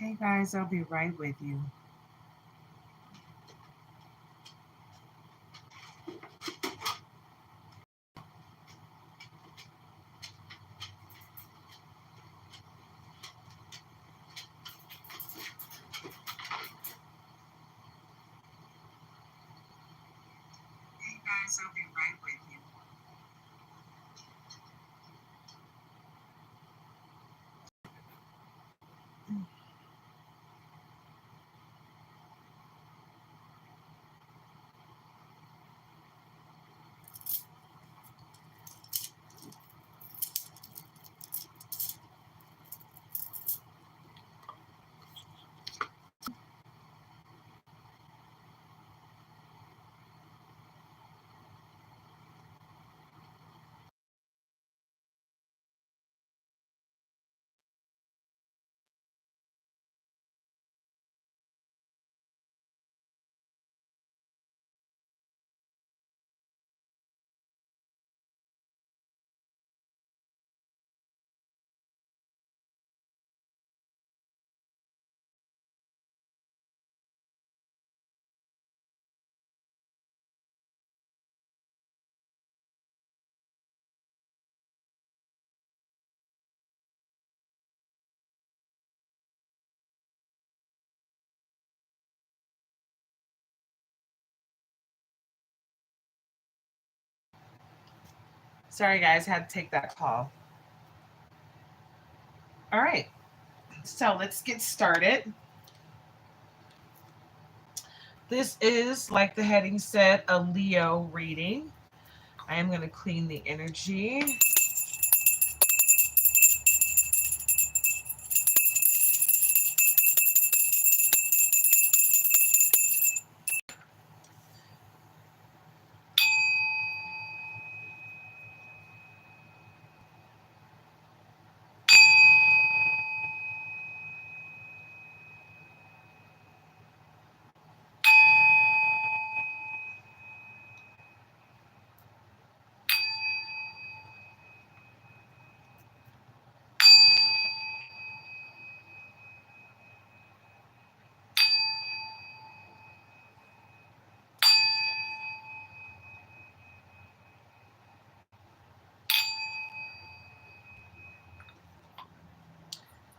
Hey guys, I'll be right with you. Hey guys, I'll be right with you. Sorry guys, had to take that call. All right, so let's get started. This is, like the heading said, a Leo reading. I am going to clean the energy.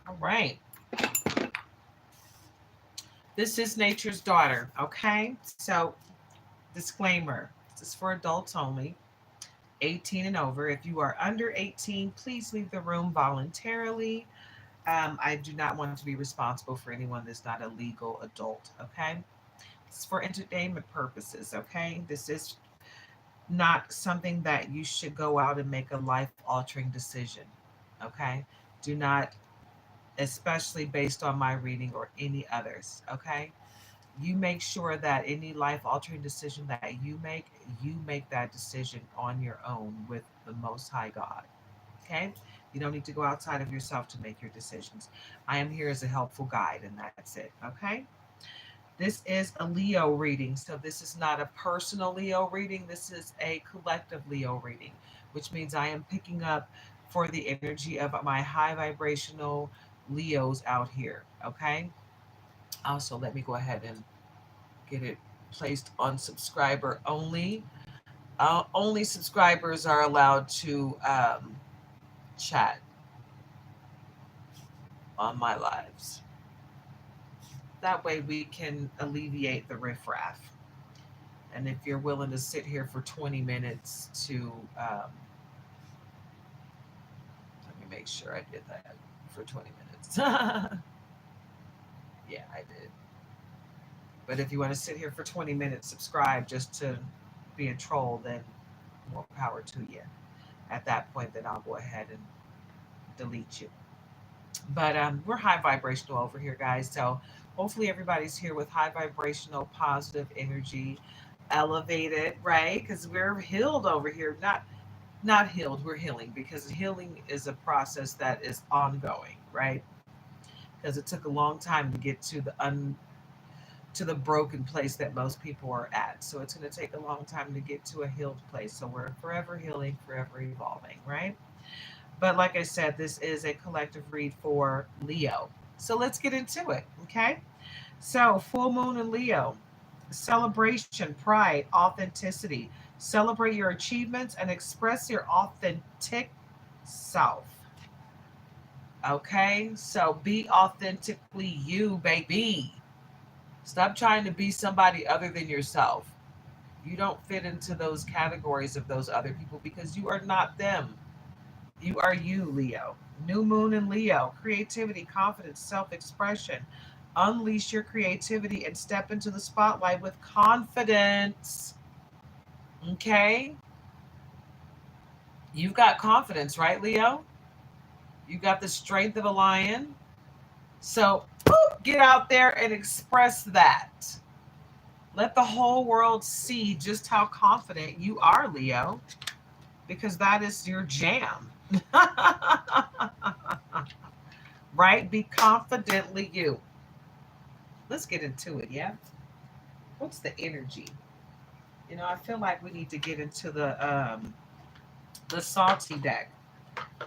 All right. This is Nature's Daughter, okay? So, disclaimer, this is for adults only, 18 and over. If you are under 18, please leave the room voluntarily. I do not want to be responsible for anyone that's not a legal adult, okay? It's for entertainment purposes, okay? This is not something that you should go out and make a life altering decision, okay? Do not, especially based on my reading or any others, okay? You make sure that any life altering decision that you make that decision on your own with the Most High God. Okay? You don't need to go outside of yourself to make your decisions. I am here as a helpful guide, and that's it. Okay? This is a Leo reading. So, this is not a personal Leo reading. This is a collective Leo reading, which means I am picking up for the energy of my high vibrational Leos out here. Okay? Also, let me go ahead and get it placed on subscriber only. Only subscribers are allowed to chat on my lives. That way we can alleviate the riffraff. And if you're willing to sit here for 20 minutes to, let me make sure I did that for 20 minutes. Yeah, I did. But if you want to sit here for 20 minutes, subscribe just to be a troll, then more power to you. At that point, then I'll go ahead and delete you. But we're high vibrational over here, guys. So hopefully everybody's here with high vibrational, positive energy, elevated, right? Because we're healed over here. Not healed. We're healing because healing is a process that is ongoing, right? Because it took a long time to get to the broken place that most people are at. So it's going to take a long time to get to a healed place. So we're forever healing, forever evolving, right? But like I said, this is a collective read for Leo. So let's get into it, okay? So, full moon in Leo, celebration, pride, authenticity. Celebrate your achievements and express your authentic self. Okay? So, be authentically you, baby. Stop trying to be somebody other than yourself. You don't fit into those categories of those other people because you are not them. You are you, Leo. New moon in Leo, creativity, confidence, self expression. Unleash your creativity and step into the spotlight with confidence. Okay? You've got confidence, right, Leo? You got the strength of a lion. So, get out there and express that. Let the whole world see just how confident you are, Leo, because that is your jam. Right? Be confidently you. Let's get into it, yeah? What's the energy? I feel like we need to get into the salty deck.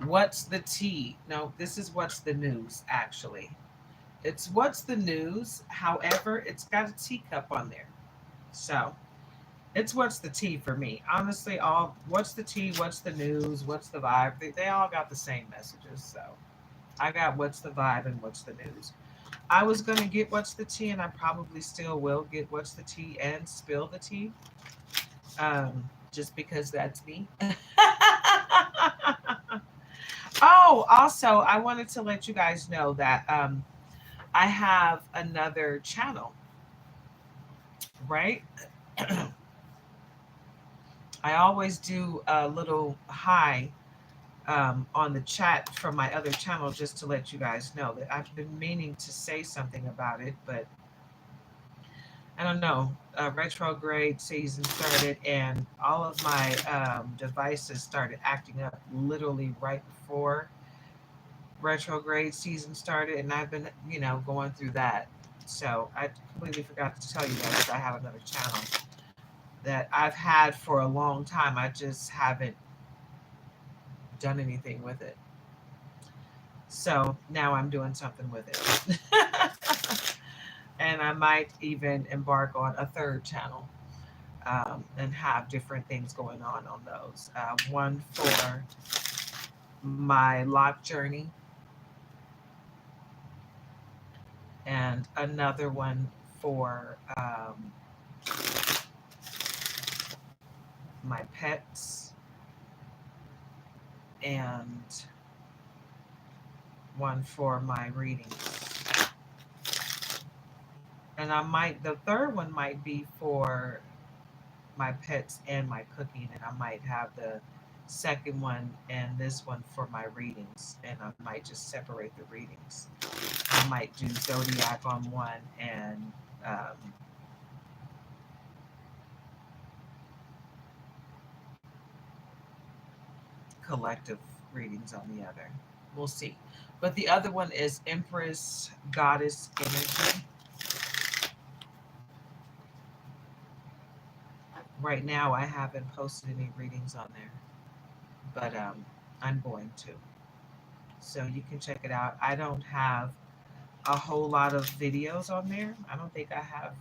What's the tea? No, this is what's the news, actually. It's what's the news. However, it's got a teacup on there. So it's what's the tea for me. Honestly, all what's the tea, what's the news, what's the vibe. They all got the same messages. So I got what's the vibe and what's the news. I was going to get what's the tea, and I probably still will get what's the tea and spill the tea, just because that's me. Oh, also, I wanted to let you guys know that I have another channel, right? I always do a little hi on the chat from my other channel just to let you guys know that I've been meaning to say something about it, but I don't know. Retrograde season started, and all of my devices started acting up literally right before retrograde season started, and I've been, going through that. So I completely forgot to tell you guys I have another channel that I've had for a long time. I just haven't done anything with it. So now I'm doing something with it. And I might even embark on a third channel, and have different things going on those. One for my lock journey, and another one for my pets, and one for my readings. And the third one might be for my pets and my cooking, and I might have the second one and this one for my readings, and I might just separate the readings. I might do Zodiac on one and collective readings on the other. We'll see. But the other one is Empress Goddess Energy. Right now, I haven't posted any readings on there, but I'm going to. So you can check it out. I don't have a whole lot of videos on there. I don't think I have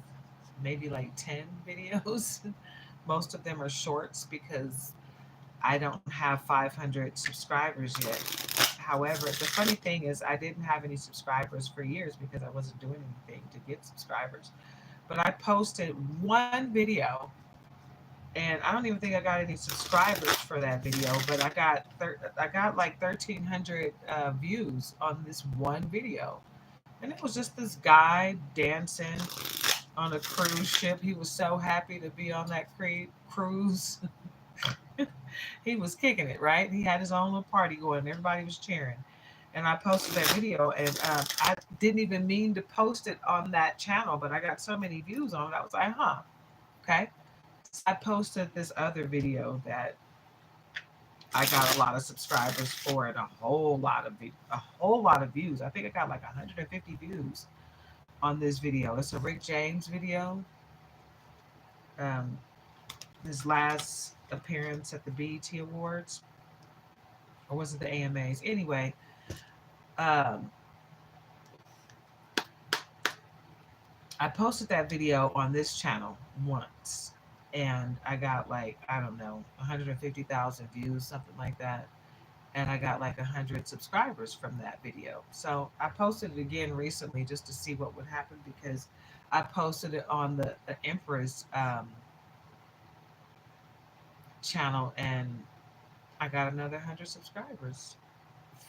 maybe like 10 videos. Most of them are shorts because I don't have 500 subscribers yet. However, the funny thing is, I didn't have any subscribers for years because I wasn't doing anything to get subscribers. But I posted one video, and I don't even think I got any subscribers for that video. But I got like 1,300 views on this one video, and it was just this guy dancing on a cruise ship. He was so happy to be on that cruise. He was kicking it, right? He had his own little party going. Everybody was cheering. And I posted that video, and I didn't even mean to post it on that channel, but I got so many views on it. I was like, huh, okay. So I posted this other video that I got a lot of subscribers for, and a whole lot of views. I think I got like 150 views on this video. It's a Rick James video. Um, his last appearance at the BET Awards, or was it the AMAs? Anyway, um, I posted that video on this channel once, and I got like, I don't know, 150,000 views, something like that. And I got like 100 subscribers from that video. So I posted it again recently just to see what would happen, because I posted it on the Empress channel, and I got another 100 subscribers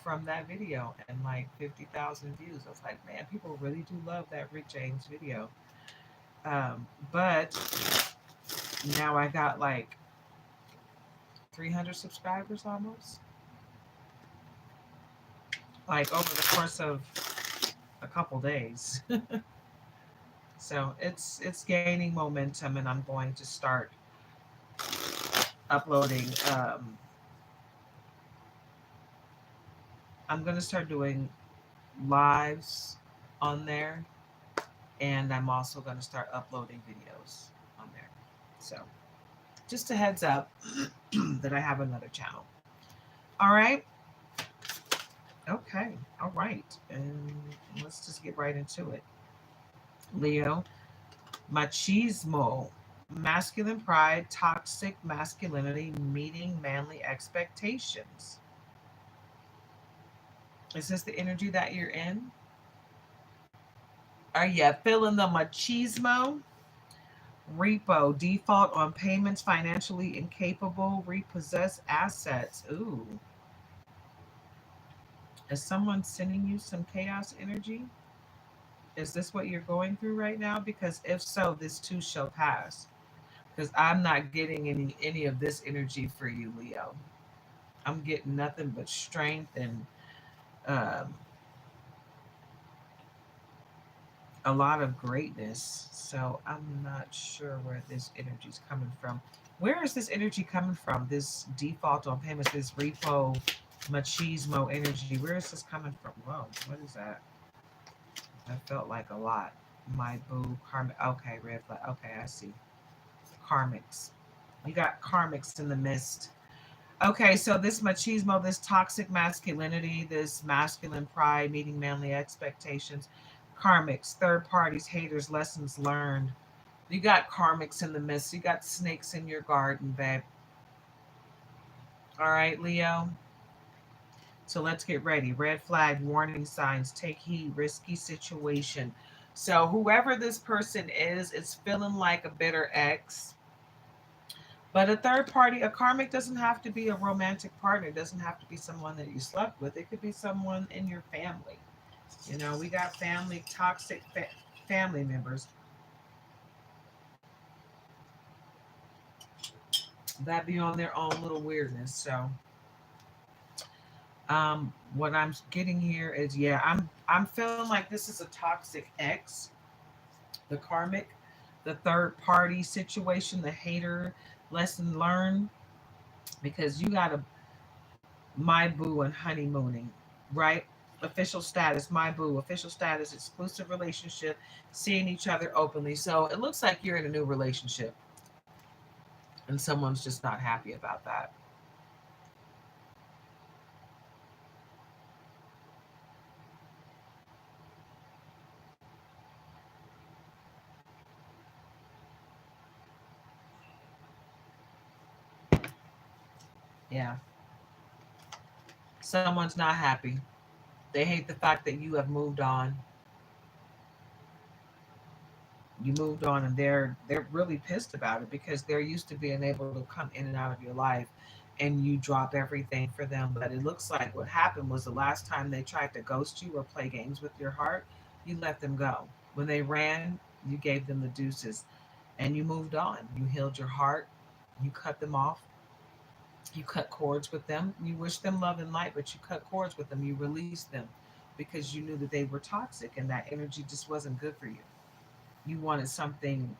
from that video and like 50,000 views. I was like, man, people really do love that Rick James video. But now I got like 300 subscribers almost, like over the course of a couple days. So it's gaining momentum, and I'm going to start uploading. I'm going to start doing lives on there, and I'm also going to start uploading videos on there. So just a heads up that I have another channel. All right. Okay. All right. And let's just get right into it. Leo, machismo, masculine pride, toxic masculinity, meeting manly expectations. Is this the energy that you're in? Are you feeling the machismo? Repo, default on payments, financially incapable, repossess assets. Ooh. Is someone sending you some chaos energy? Is this what you're going through right now? Because if so, this too shall pass. Because I'm not getting any of this energy for you, Leo. I'm getting nothing but strength and um, a lot of greatness. So I'm not sure where this energy is coming from. Where is this energy coming from? This default on payments, this repo machismo energy. Where is this coming from? Whoa, what is that? That felt like a lot. My boo, karmic. Okay, red flag. Okay, I see. Karmics. You got karmics in the mist. Okay, so this machismo, this toxic masculinity, this masculine pride, meeting manly expectations, karmics, third parties, haters, lessons learned. You got karmics in the mist. You got snakes in your garden, babe. All right, Leo. So let's get ready. Red flag, warning signs, take heed, risky situation. So whoever this person is feeling like a bitter ex. But a third party, a karmic doesn't have to be a romantic partner. It doesn't have to be someone that you slept with. It could be someone in your family. You know, we got family, toxic family members that be on their own little weirdness. So, what I'm getting here is, yeah, I'm feeling like this is a toxic ex, the karmic, the third party situation, the hater, lesson learned, because you got a my boo and honeymooning, right? Official status, my boo, official status, exclusive relationship, seeing each other openly. So it looks like you're in a new relationship, and someone's just not happy about that. Yeah. Someone's not happy. They hate the fact that you have moved on. You moved on, and they're really pissed about it, because they're used to being able to come in and out of your life, and you drop everything for them. But it looks like what happened was, the last time they tried to ghost you or play games with your heart, you let them go. When they ran, you gave them the deuces, and you moved on. You healed your heart. You cut them off. You cut cords with them. You wish them love and light, but you cut cords with them. You released them because you knew that they were toxic, and that energy just wasn't good for you. You wanted something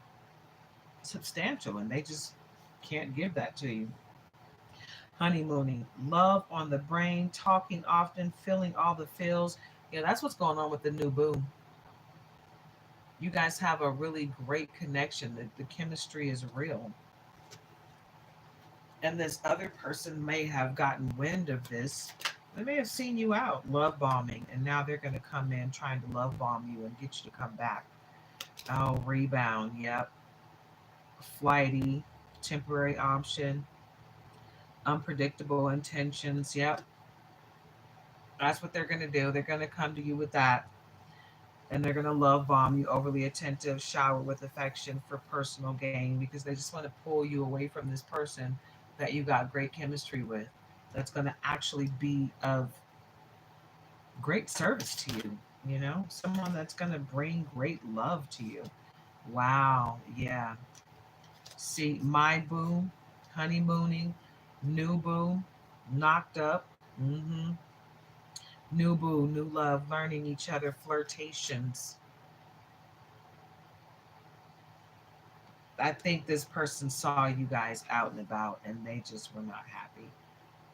substantial, and they just can't give that to you. Honeymooning, love on the brain, talking often, feeling all the feels. Yeah, that's what's going on with the new boo. You guys have a really great connection. The chemistry is real. And this other person may have gotten wind of this. They may have seen you out love bombing, and now they're going to come in trying to love bomb you and get you to come back. Oh, rebound. Yep. Flighty, temporary option, unpredictable intentions. Yep. That's what they're going to do. They're going to come to you with that. And they're going to love bomb you, overly attentive, shower with affection for personal gain, because they just want to pull you away from this person that you got great chemistry with. That's going to actually be of great service to you, someone that's going to bring great love to you. Wow. Yeah. See, my boo, honeymooning, new boo, knocked up. Mm-hmm. New boo, new love, learning each other, flirtations. I think this person saw you guys out and about and they just were not happy.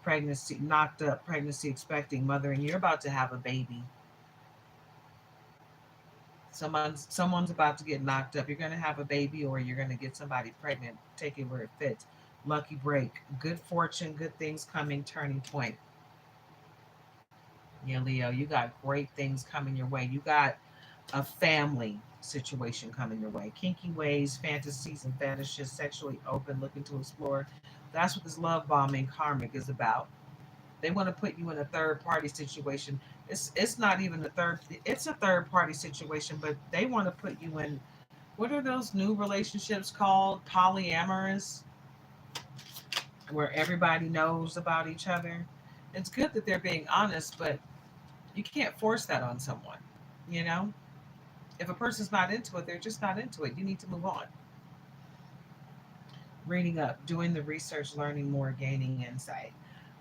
Pregnancy, knocked up, pregnancy expecting, mothering. You're about to have a baby. Someone's about to get knocked up. You're going to have a baby or you're going to get somebody pregnant. Take it where it fits. Lucky break. Good fortune, good things coming, turning point. Yeah, Leo, you got great things coming your way. You got a family situation coming your way. Kinky ways, fantasies, and fetishes, sexually open, looking to explore. That's what this love bombing karmic is about. They want to put you in a third party situation. It's not even a third. It's a third party situation, but they want to put you in. What are those new relationships called? Polyamorous, where everybody knows about each other. It's good that they're being honest, but you can't force that on someone. You know, if a person's not into it, they're just not into it. You need to move on. Reading up, doing the research, learning more, gaining insight.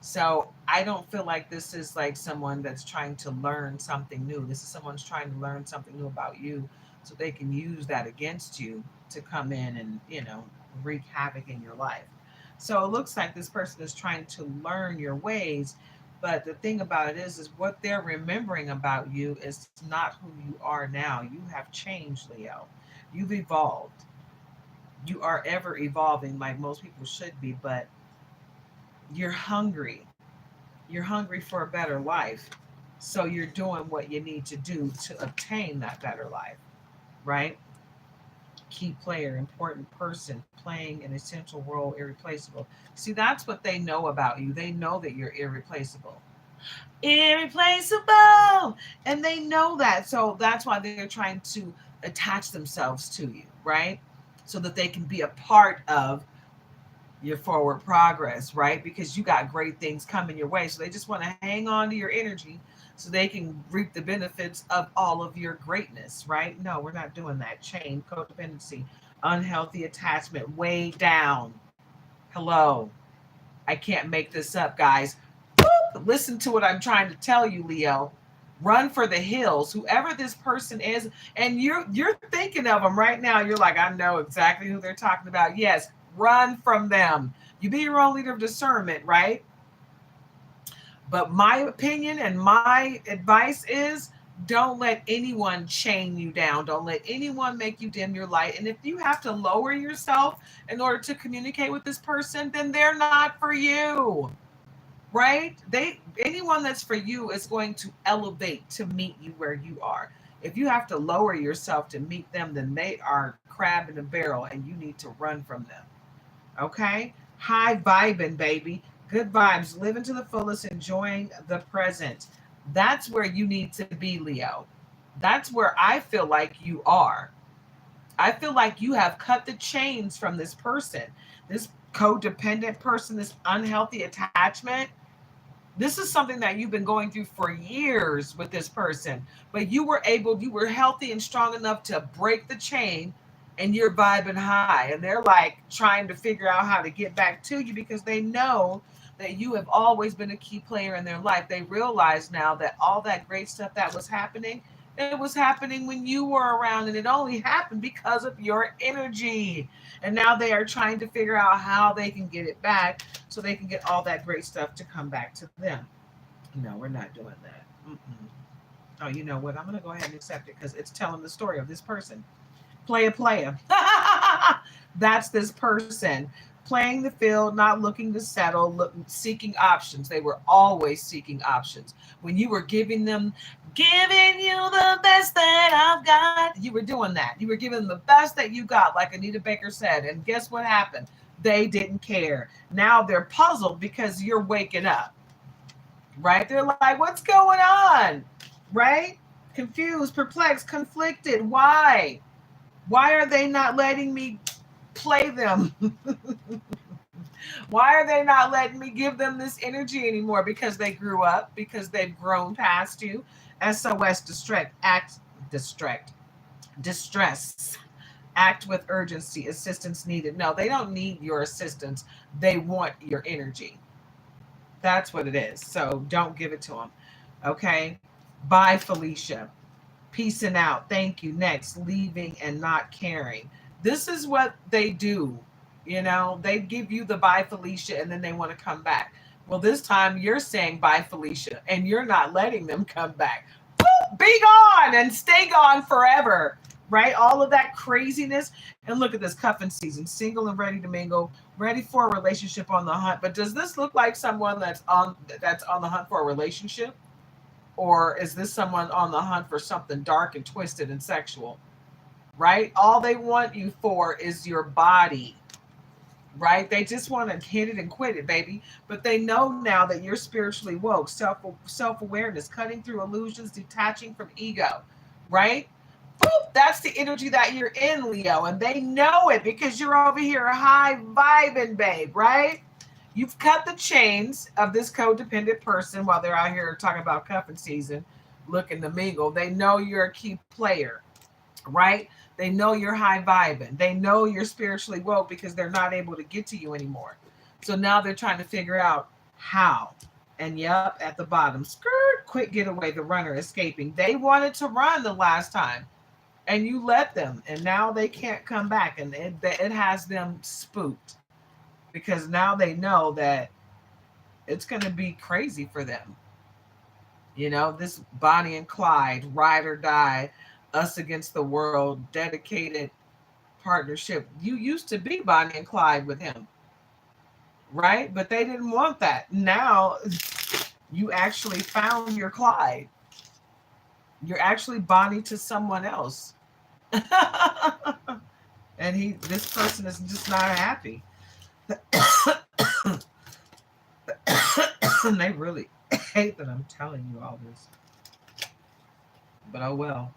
So I don't feel like this is like someone that's trying to learn something new. This is someone's trying to learn something new about you so they can use that against you to come in and, wreak havoc in your life. So it looks like this person is trying to learn your ways. But the thing about it is what they're remembering about you is not who you are now. You have changed, Leo. You've evolved. You are ever evolving like most people should be, but you're hungry. You're hungry for a better life. So you're doing what you need to do to obtain that better life, right? Key player, important person, playing an essential role, irreplaceable. See, that's what they know about you. They know that you're irreplaceable. Irreplaceable! And they know that. So that's why they're trying to attach themselves to you, right? So that they can be a part of your forward progress, right? Because you got great things coming your way. So they just want to hang on to your energy so they can reap the benefits of all of your greatness, right? No, we're not doing that. Chain, codependency, unhealthy attachment, way down. Hello. I can't make this up, guys. Listen to what I'm trying to tell you, Leo. Run for the hills, whoever this person is, and you're thinking of them right now. You're like, I know exactly who they're talking about. Yes, run from them. You be your own leader of discernment, right? But my opinion and my advice is don't let anyone chain you down. Don't let anyone make you dim your light. And if you have to lower yourself in order to communicate with this person, then they're not for you, right? Anyone that's for you is going to elevate to meet you where you are. If you have to lower yourself to meet them, then they are crab in a barrel and you need to run from them. Okay? High vibing, baby. Good vibes, living to the fullest, enjoying the present. That's where you need to be, Leo. That's where I feel like you are. I feel like you have cut the chains from this person, this codependent person, this unhealthy attachment. This is something that you've been going through for years with this person, but you were healthy and strong enough to break the chain, and you're vibing high. And they're like trying to figure out how to get back to you because they know that you have always been a key player in their life. They realize now that all that great stuff that was happening, it was happening when you were around, and it only happened because of your energy. And now they are trying to figure out how they can get it back so they can get all that great stuff to come back to them. No, we're not doing that. Mm-mm. Oh, you know what? I'm going to go ahead and accept it because it's telling the story of this person. Playa. That's this person. playing the field, not looking to settle, seeking options. They were always seeking options. When you were giving them, giving you the best that I've got, you were doing that. You were giving them the best that you got, like Anita Baker said. And guess what happened? They didn't care. Now they're puzzled because you're waking up, right? They're like, what's going on? Right? Confused, perplexed, conflicted. Why? Why are they not letting me play them? Why are they not letting me give them this energy anymore? Because they grew up, because they've grown past you. SOS distract, act distract, distress. Act with urgency, assistance needed. No, they don't need your assistance. They want your energy. That's what it is. So don't give it to them. Okay. Bye, Felicia. Peacing out. Thank you. Next, leaving and not caring. This is what they do. You know, they give you the bye, Felicia, and then they want to come back. Well, this time you're saying bye, Felicia, and you're not letting them come back. Boop, be gone and stay gone forever. Right? All of that craziness. And look at this cuffing season, single and ready to mingle, ready for a relationship on the hunt. But does this look like someone that's on the hunt for a relationship? Or is this someone on the hunt for something dark and twisted and sexual? Right? All they want you for is your body. Right? They just want to hit it and quit it, baby. But they know now that you're spiritually woke, self-awareness, cutting through illusions, detaching from ego. Right? Boop, that's the energy that you're in, Leo. And they know it because you're over here high vibing, babe, right? You've cut the chains of this codependent person while they're out here talking about cuffing season, looking to mingle. They know you're a key player, right? They know you're high vibing. They know you're spiritually woke because they're not able to get to you anymore. So now they're trying to figure out how. And yep, at the bottom, skirt, quick getaway, the runner escaping. They wanted to run the last time and you let them, and now they can't come back. And it has them spooked because now they know that it's going to be crazy for them. You know, this Bonnie and Clyde, ride or die, us against the world, dedicated partnership. You used to be Bonnie and Clyde with him, right? But they didn't want that. Now you actually found your Clyde. You're actually Bonnie to someone else. And this person is just not happy. They really hate that I'm telling you all this. But oh well.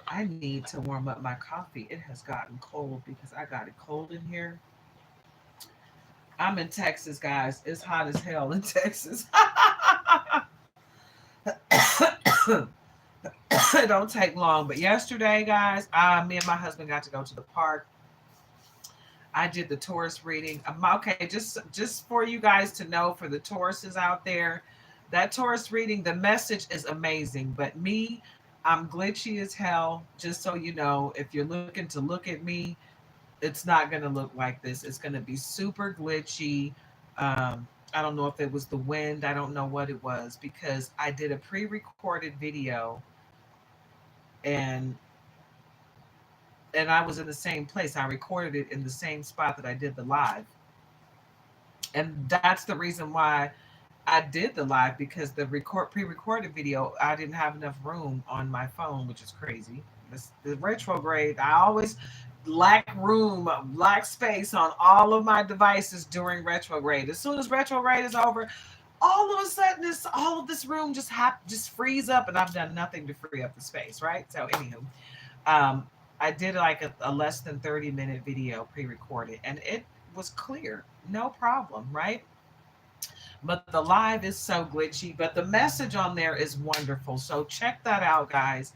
I need to warm up my coffee. It has gotten cold because I got it cold in here. I'm in Texas, guys. It's hot as hell in Texas. It don't take long. But yesterday, guys, me and my husband got to go to the park. I did the Taurus reading. Okay, just for you guys to know, for the Tauruses out there, that Taurus reading, the message is amazing. But me, I'm glitchy as hell. Just so you know, if you're looking to look at me, it's not going to look like this. It's going to be super glitchy. I don't know if it was the wind. I don't know what it was because I did a pre-recorded video and I was in the same place. I recorded it in the same spot that I did the live. And that's the reason why I did the live, because the pre-recorded video, I didn't have enough room on my phone, which is crazy. The retrograde, I always lack room, lack space on all of my devices during retrograde. As soon as retrograde is over, all of a sudden, all of this room just frees up, and I've done nothing to free up the space, right? So, anywho, um, I did like a less than 30-minute video pre-recorded, and it was clear, no problem, right? But the live is so glitchy, but the message on there is wonderful. So check that out, guys.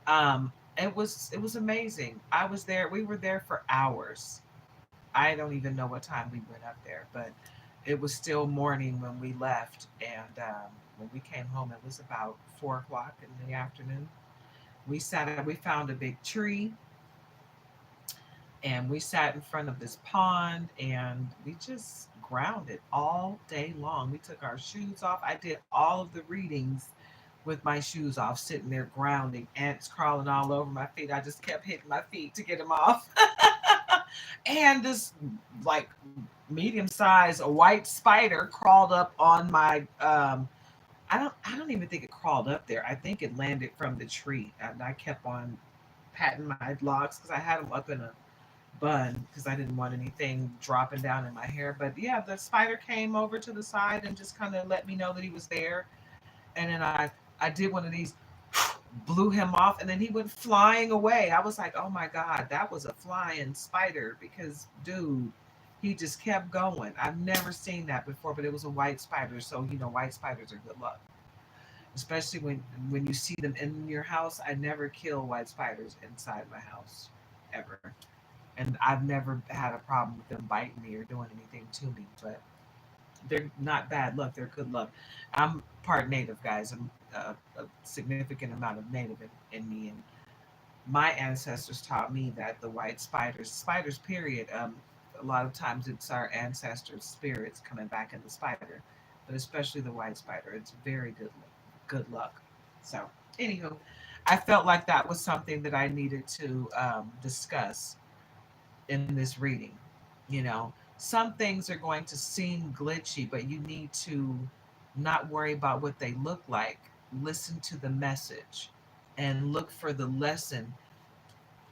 It was amazing. I was there. We were there for hours. I don't even know what time we went up there, but it was still morning when we left, and when we came home, it was about 4 o'clock in the afternoon. We found a big tree, and we sat in front of this pond, and we just grounded all day long. We took our shoes off. I did all of the readings with my shoes off, sitting there grounding, ants crawling all over my feet. I just kept hitting my feet to get them off. And this like medium sized white spider crawled up on my I don't even think it crawled up there. I think it landed from the tree, and I kept on patting my locks because I had them up in a bun because I didn't want anything dropping down in my hair. But yeah, the spider came over to the side and just kind of let me know that he was there. And then I did one of these, blew him off, and then he went flying away. I was like, oh my god, that was a flying spider because dude, he just kept going. I've never seen that before, but it was a white spider. So white spiders are good luck, especially when you see them in your house. I never kill white spiders inside my house ever, and I've never had a problem with them biting me or doing anything to me. But they're not bad luck; they're good luck. I'm part native, guys. I'm a significant amount of native in me, and my ancestors taught me that the white spiders, period. A lot of times it's our ancestors' spirits coming back in the spider, but especially the white spider. It's very good luck. So, anywho, I felt like that was something that I needed to discuss in this reading. Some things are going to seem glitchy, but you need to not worry about what they look like. Listen to the message and look for the lesson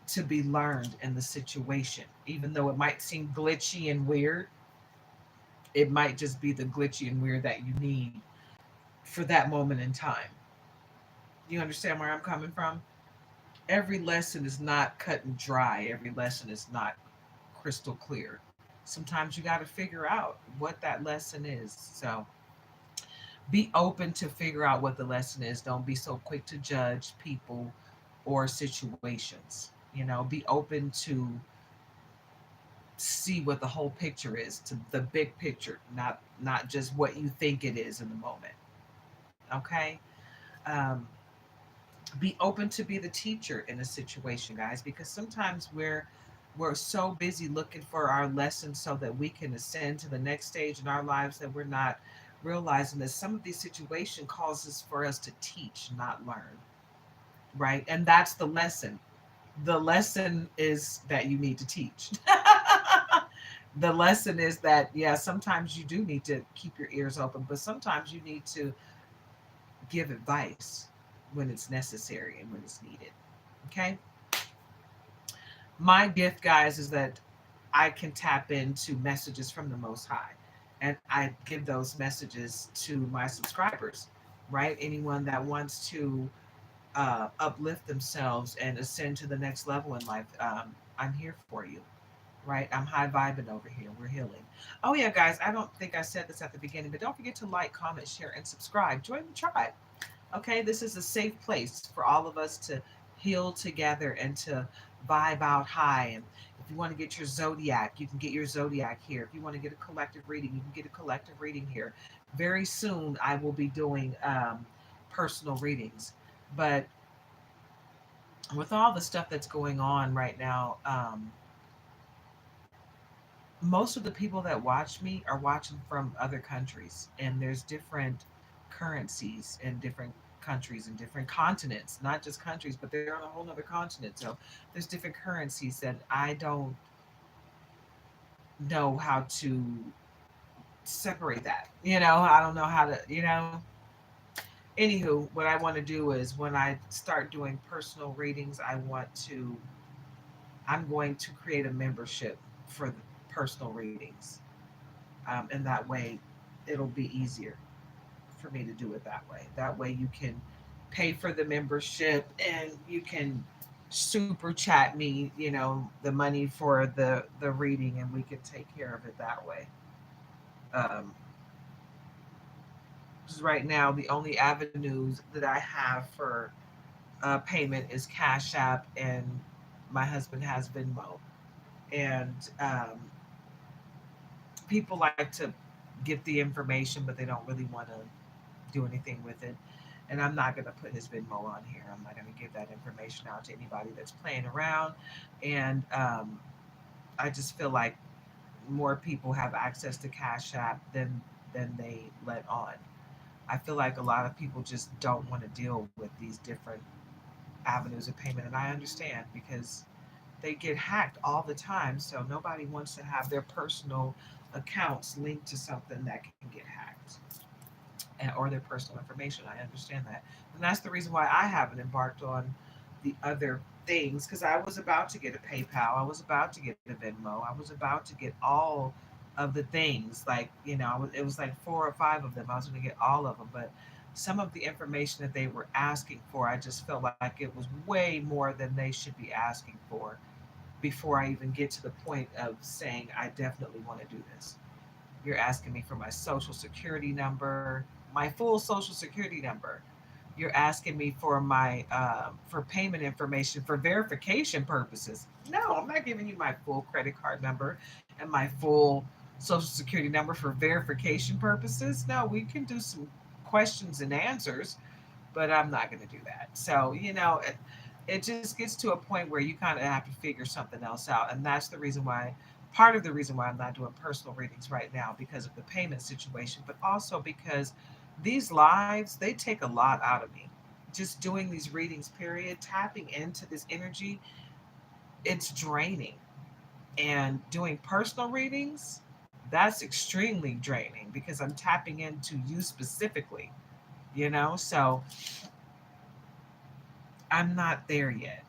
to be learned in the situation. Even though it might seem glitchy and weird, it might just be the glitchy and weird that you need for that moment in time. You understand where I'm coming from? Every lesson is not cut and dry, every lesson is not crystal clear. Sometimes you got to figure out what that lesson is. So be open to figure out what the lesson is. Don't be so quick to judge people or situations. Be open to see what the whole picture is, to the big picture, not just what you think it is in the moment. Okay. um, be open to be the teacher in a situation, guys, because sometimes we're so busy looking for our lessons so that we can ascend to the next stage in our lives that we're not realizing that some of these situations causes for us to teach, not learn. Right? And that's the lesson. The lesson is that you need to teach. The lesson is that, yeah, sometimes you do need to keep your ears open, but sometimes you need to give advice when it's necessary and when it's needed. Okay. My gift, guys, is that I can tap into messages from the Most High, and I give those messages to my subscribers, right? Anyone that wants to uplift themselves and ascend to the next level in life, I'm here for you, right? I'm high vibing over here. We're healing. Oh, yeah, guys, I don't think I said this at the beginning, but don't forget to like, comment, share, and subscribe. Join the tribe. Okay, this is a safe place for all of us to heal together and to vibe out high. And if you want to get your zodiac, you can get your zodiac here. If you want to get a collective reading, you can get a collective reading here. Very soon, I will be doing personal readings. But with all the stuff that's going on right now, most of the people that watch me are watching from other countries, and there's different currencies in different countries and different continents, not just countries, but they're on a whole other continent. So there's different currencies that I don't know how to separate that. I don't know how to, Anywho, what I want to do is when I start doing personal readings, I'm going to create a membership for the personal readings. And that way it'll be easier for me to do it that way. That way you can pay for the membership and you can super chat me, the money for the reading, and we can take care of it that way. Um, because right now the only avenues that I have for payment is Cash App, and my husband has Venmo. And people like to get the information, but they don't really want to do anything with it. And I'm not going to put his Venmo on here. I'm not going to give that information out to anybody that's playing around. And I just feel like more people have access to Cash App than they let on. I feel like a lot of people just don't want to deal with these different avenues of payment, and I understand because they get hacked all the time. So nobody wants to have their personal accounts linked to something that can get hacked, or their personal information. I understand that. And that's the reason why I haven't embarked on the other things, because I was about to get a PayPal, I was about to get a Venmo, I was about to get all of the things. Like, it was like four or five of them. I was going to get all of them, but some of the information that they were asking for, I just felt like it was way more than they should be asking for before I even get to the point of saying I definitely want to do this. You're asking me for my social security number, my full social security number. You're asking me for my for payment information for verification purposes. No, I'm not giving you my full credit card number and my full social security number for verification purposes. No, we can do some questions and answers, but I'm not going to do that. So, it just gets to a point where you kind of have to figure something else out. And that's the reason why, part of the reason why I'm not doing personal readings right now, because of the payment situation, but also because these lives, they take a lot out of me. Just doing these readings, period, tapping into this energy, it's draining. And doing personal readings, that's extremely draining because I'm tapping into you specifically, So I'm not there yet.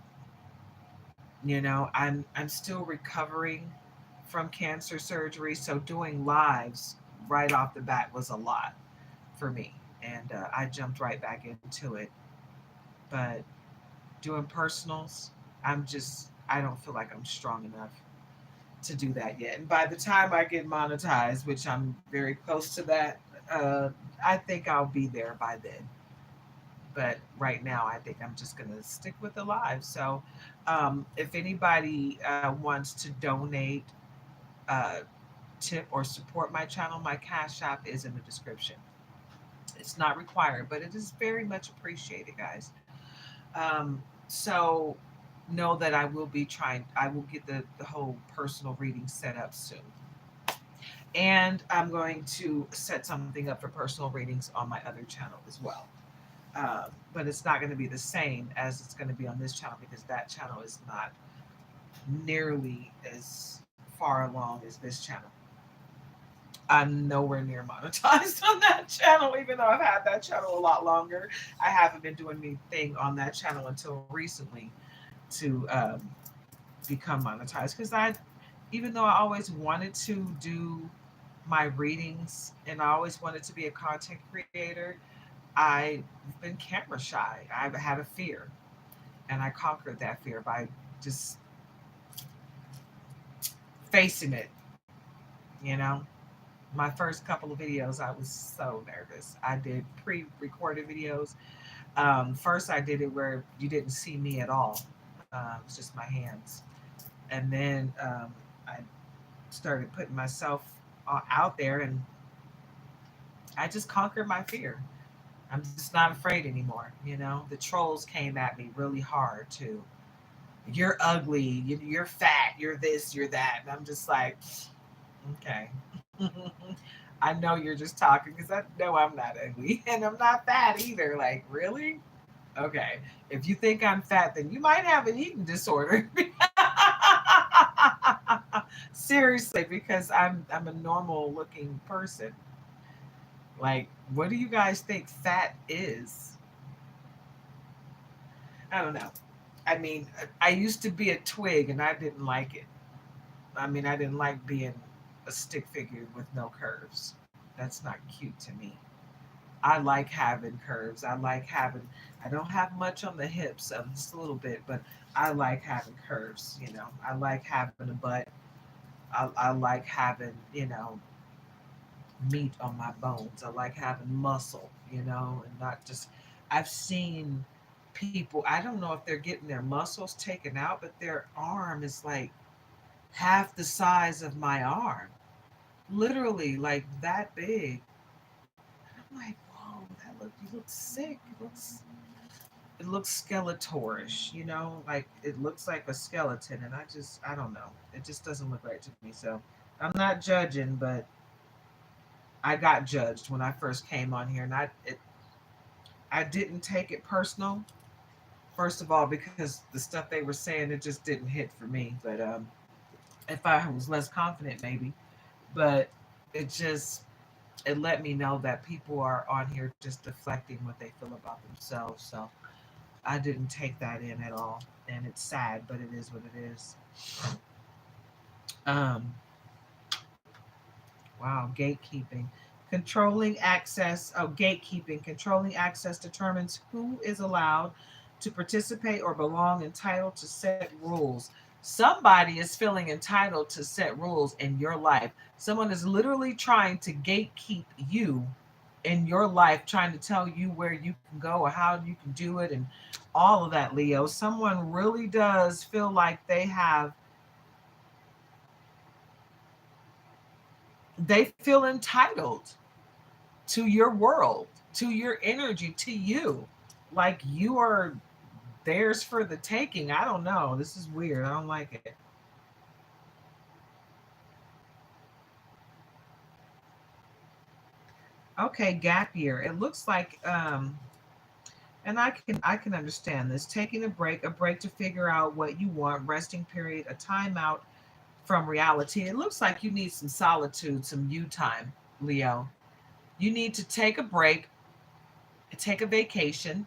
I'm still recovering from cancer surgery, so doing lives right off the bat was a lot for me, and I jumped right back into it. But doing personals, I don't feel like I'm strong enough to do that yet. And by the time I get monetized, which I'm very close to that, I think I'll be there by then. But right now, I think I'm just going to stick with the live. So, if anybody wants to donate, uh, tip, or support my channel, my Cash App is in the description. It's not required, but it is very much appreciated, guys. So, know that I will get the whole personal reading set up soon. And I'm going to set something up for personal readings on my other channel as well. But it's not going to be the same as it's going to be on this channel, because that channel is not nearly as far along as this channel. I'm nowhere near monetized on that channel, even though I've had that channel a lot longer. I haven't been doing anything on that channel until recently to become monetized, because even though I always wanted to do my readings and I always wanted to be a content creator, I've been camera shy. I've had a fear, and I conquered that fear by just facing it. You know, my first couple of videos, I was so nervous. I did pre-recorded videos. First, I did it where you didn't see me at all. It was just my hands, and then I started putting myself out there, and I just conquered my fear. I'm just not afraid anymore. The trolls came at me really hard too. You're ugly. You're fat. You're this. You're that. And I'm just like, okay. I know you're just talking because I know I'm not ugly and I'm not fat either. Like, really? Okay. If you think I'm fat, then you might have an eating disorder. Seriously, because I'm a normal looking person. Like, what do you guys think fat is? I don't know. I mean, I used to be a twig and I didn't like it. I mean, I didn't like being a stick figure with no curves. That's not cute to me. I like having curves. I don't have much on the hips, just a little bit, but I like having curves. I like having a butt. I like having, meat on my bones. I like having muscle, and not just. I've seen people, I don't know if they're getting their muscles taken out, but their arm is like half the size of my arm. Literally, like that big. I'm like, whoa, you look sick. It looks skeletorish, like it looks like a skeleton, and I don't know. It just doesn't look right to me. So I'm not judging, but I got judged when I first came on here, and I didn't take it personal. First of all, because the stuff they were saying, it just didn't hit for me. But if I was less confident, maybe. But it just it let me know that people are on here just deflecting what they feel about themselves. So I didn't take that in at all, and it's sad, but it is what it is. Um, wow, gatekeeping. Controlling access, gatekeeping, controlling access determines who is allowed to participate or belong, entitled to set rules. Somebody is feeling entitled to set rules in your life. Someone is literally trying to gatekeep you in your life, trying to tell you where you can go or how you can do it and all of that, Leo. Someone really does feel like they feel entitled to your world, to your energy, to you. Like you are theirs for the taking. I don't know. This is weird. I don't like it. Okay, gap year. It looks like and I can understand this. Taking a break to figure out what you want, resting period, a timeout from reality. It looks like you need some solitude, some you time, Leo. You need to take a break, take a vacation,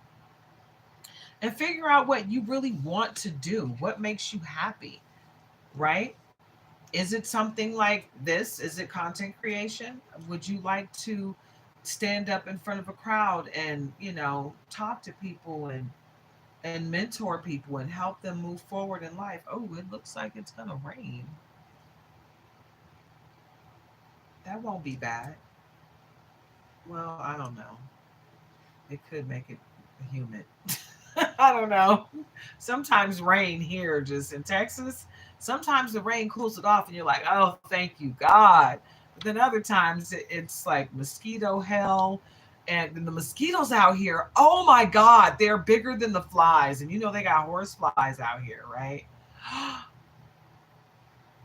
and figure out what you really want to do. What makes you happy, right? Is it something like this? Is it content creation? Would you like to stand up in front of a crowd and, talk to people and mentor people and help them move forward in life? Oh, it looks like it's going to rain. That won't be bad. Well, I don't know. It could make it humid. I don't know. Sometimes rain here, just in Texas, sometimes the rain cools it off and you're like, oh, thank you, God. But then other times it's like mosquito hell. And then the mosquitoes out here, oh my God, they're bigger than the flies. And they got horse flies out here, right?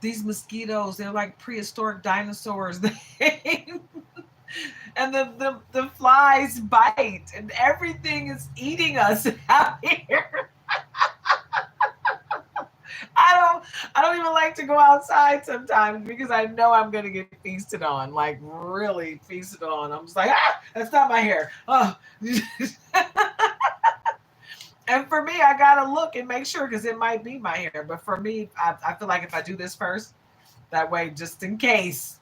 These mosquitoes, they're like prehistoric dinosaurs. And the flies bite and everything is eating us out here. I don't even like to go outside sometimes because I know I'm gonna get feasted on, like really feasted on. I'm just like, that's not my hair. Oh. And for me, I gotta look and make sure because it might be my hair. But for me, I feel like if I do this first, that way, just in case,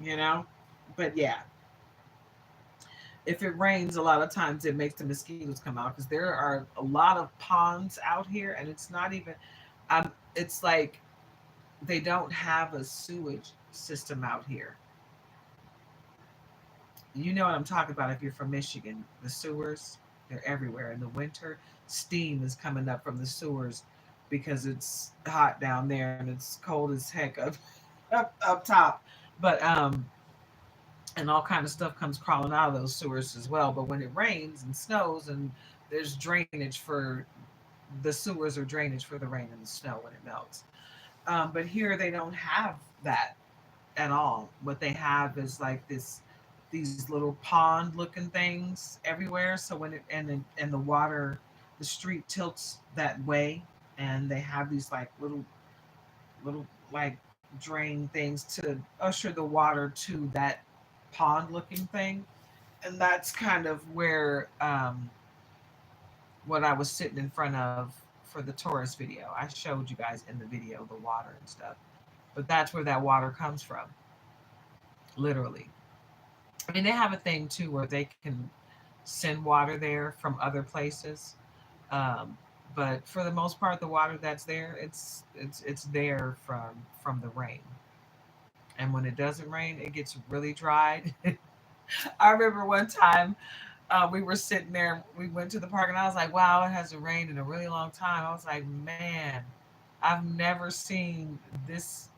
you know. But yeah, if it rains, a lot of times it makes the mosquitoes come out because there are a lot of ponds out here, and it's not even. It's like they don't have a sewage system out here. You know what I'm talking about if you're from Michigan. The sewers, they're everywhere. In the winter, steam is coming up from the sewers because it's hot down there and it's cold as heck up top. But and all kind of stuff comes crawling out of those sewers as well. But when it rains and snows and there's drainage for the sewers or drainage for the rain and the snow when it melts. But here they don't have that at all. What they have is like these little pond looking things everywhere. So when it and the water, the street tilts that way, and they have these like little like drain things to usher the water to that pond looking thing. And that's kind of where what I was sitting in front of for the tourist video. I showed you guys in the video the water and stuff. But that's where that water comes from, literally. I mean, they have a thing too where they can send water there from other places. Um, but for the most part, the water that's there, it's there from the rain. And when it doesn't rain, it gets really dry. I remember one time we were sitting there, we went to the park, and I was like, wow, it hasn't rained in a really long time. I was like, man, I've never seen this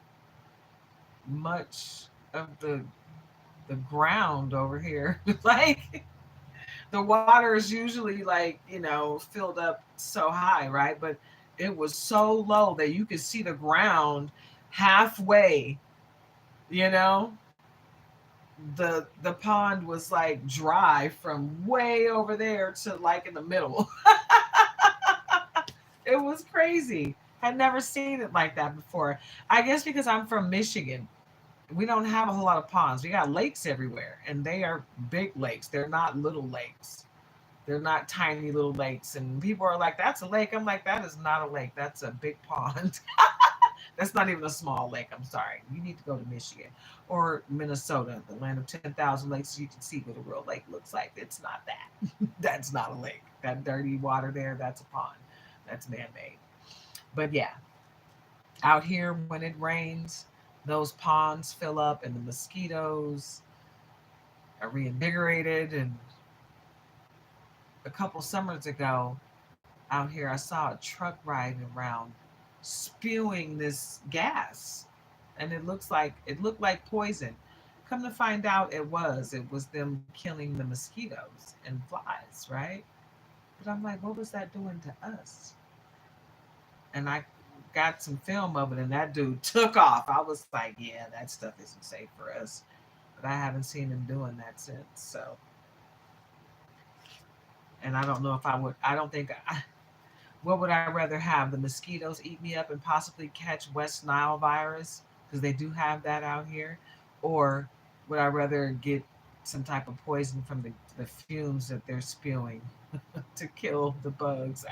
much of the ground over here. Like the water is usually like, filled up so high, right? But it was so low that you could see the ground halfway, you know? The pond was like dry from way over there to like in the middle. It was crazy. Had never seen it like that before. I guess because I'm from Michigan, we don't have a whole lot of ponds. We got lakes everywhere, and they are big lakes. They're not little lakes. They're not tiny little lakes. And people are like, "That's a lake." I'm like, "That is not a lake. That's a big pond." That's not even a small lake. I'm sorry. You need to go to Michigan or Minnesota, the land of 10,000 lakes, so you can see what a real lake looks like. It's not that. That's not a lake. That dirty water there, that's a pond. That's man made. But yeah, out here when it rains, those ponds fill up and the mosquitoes are reinvigorated. And a couple summers ago, out here, I saw a truck riding around spewing this gas, and it looked like poison. Come to find out, it was them killing the mosquitoes and flies, right? But I'm like, what was that doing to us? And I got some film of it, and that dude took off. I was like, yeah, that stuff isn't safe for us. But I haven't seen him doing that since. So, and I don't know if I would. I don't think. What would I rather have? The mosquitoes eat me up and possibly catch West Nile virus because they do have that out here, or would I rather get some type of poison from the fumes that they're spewing to kill the bugs?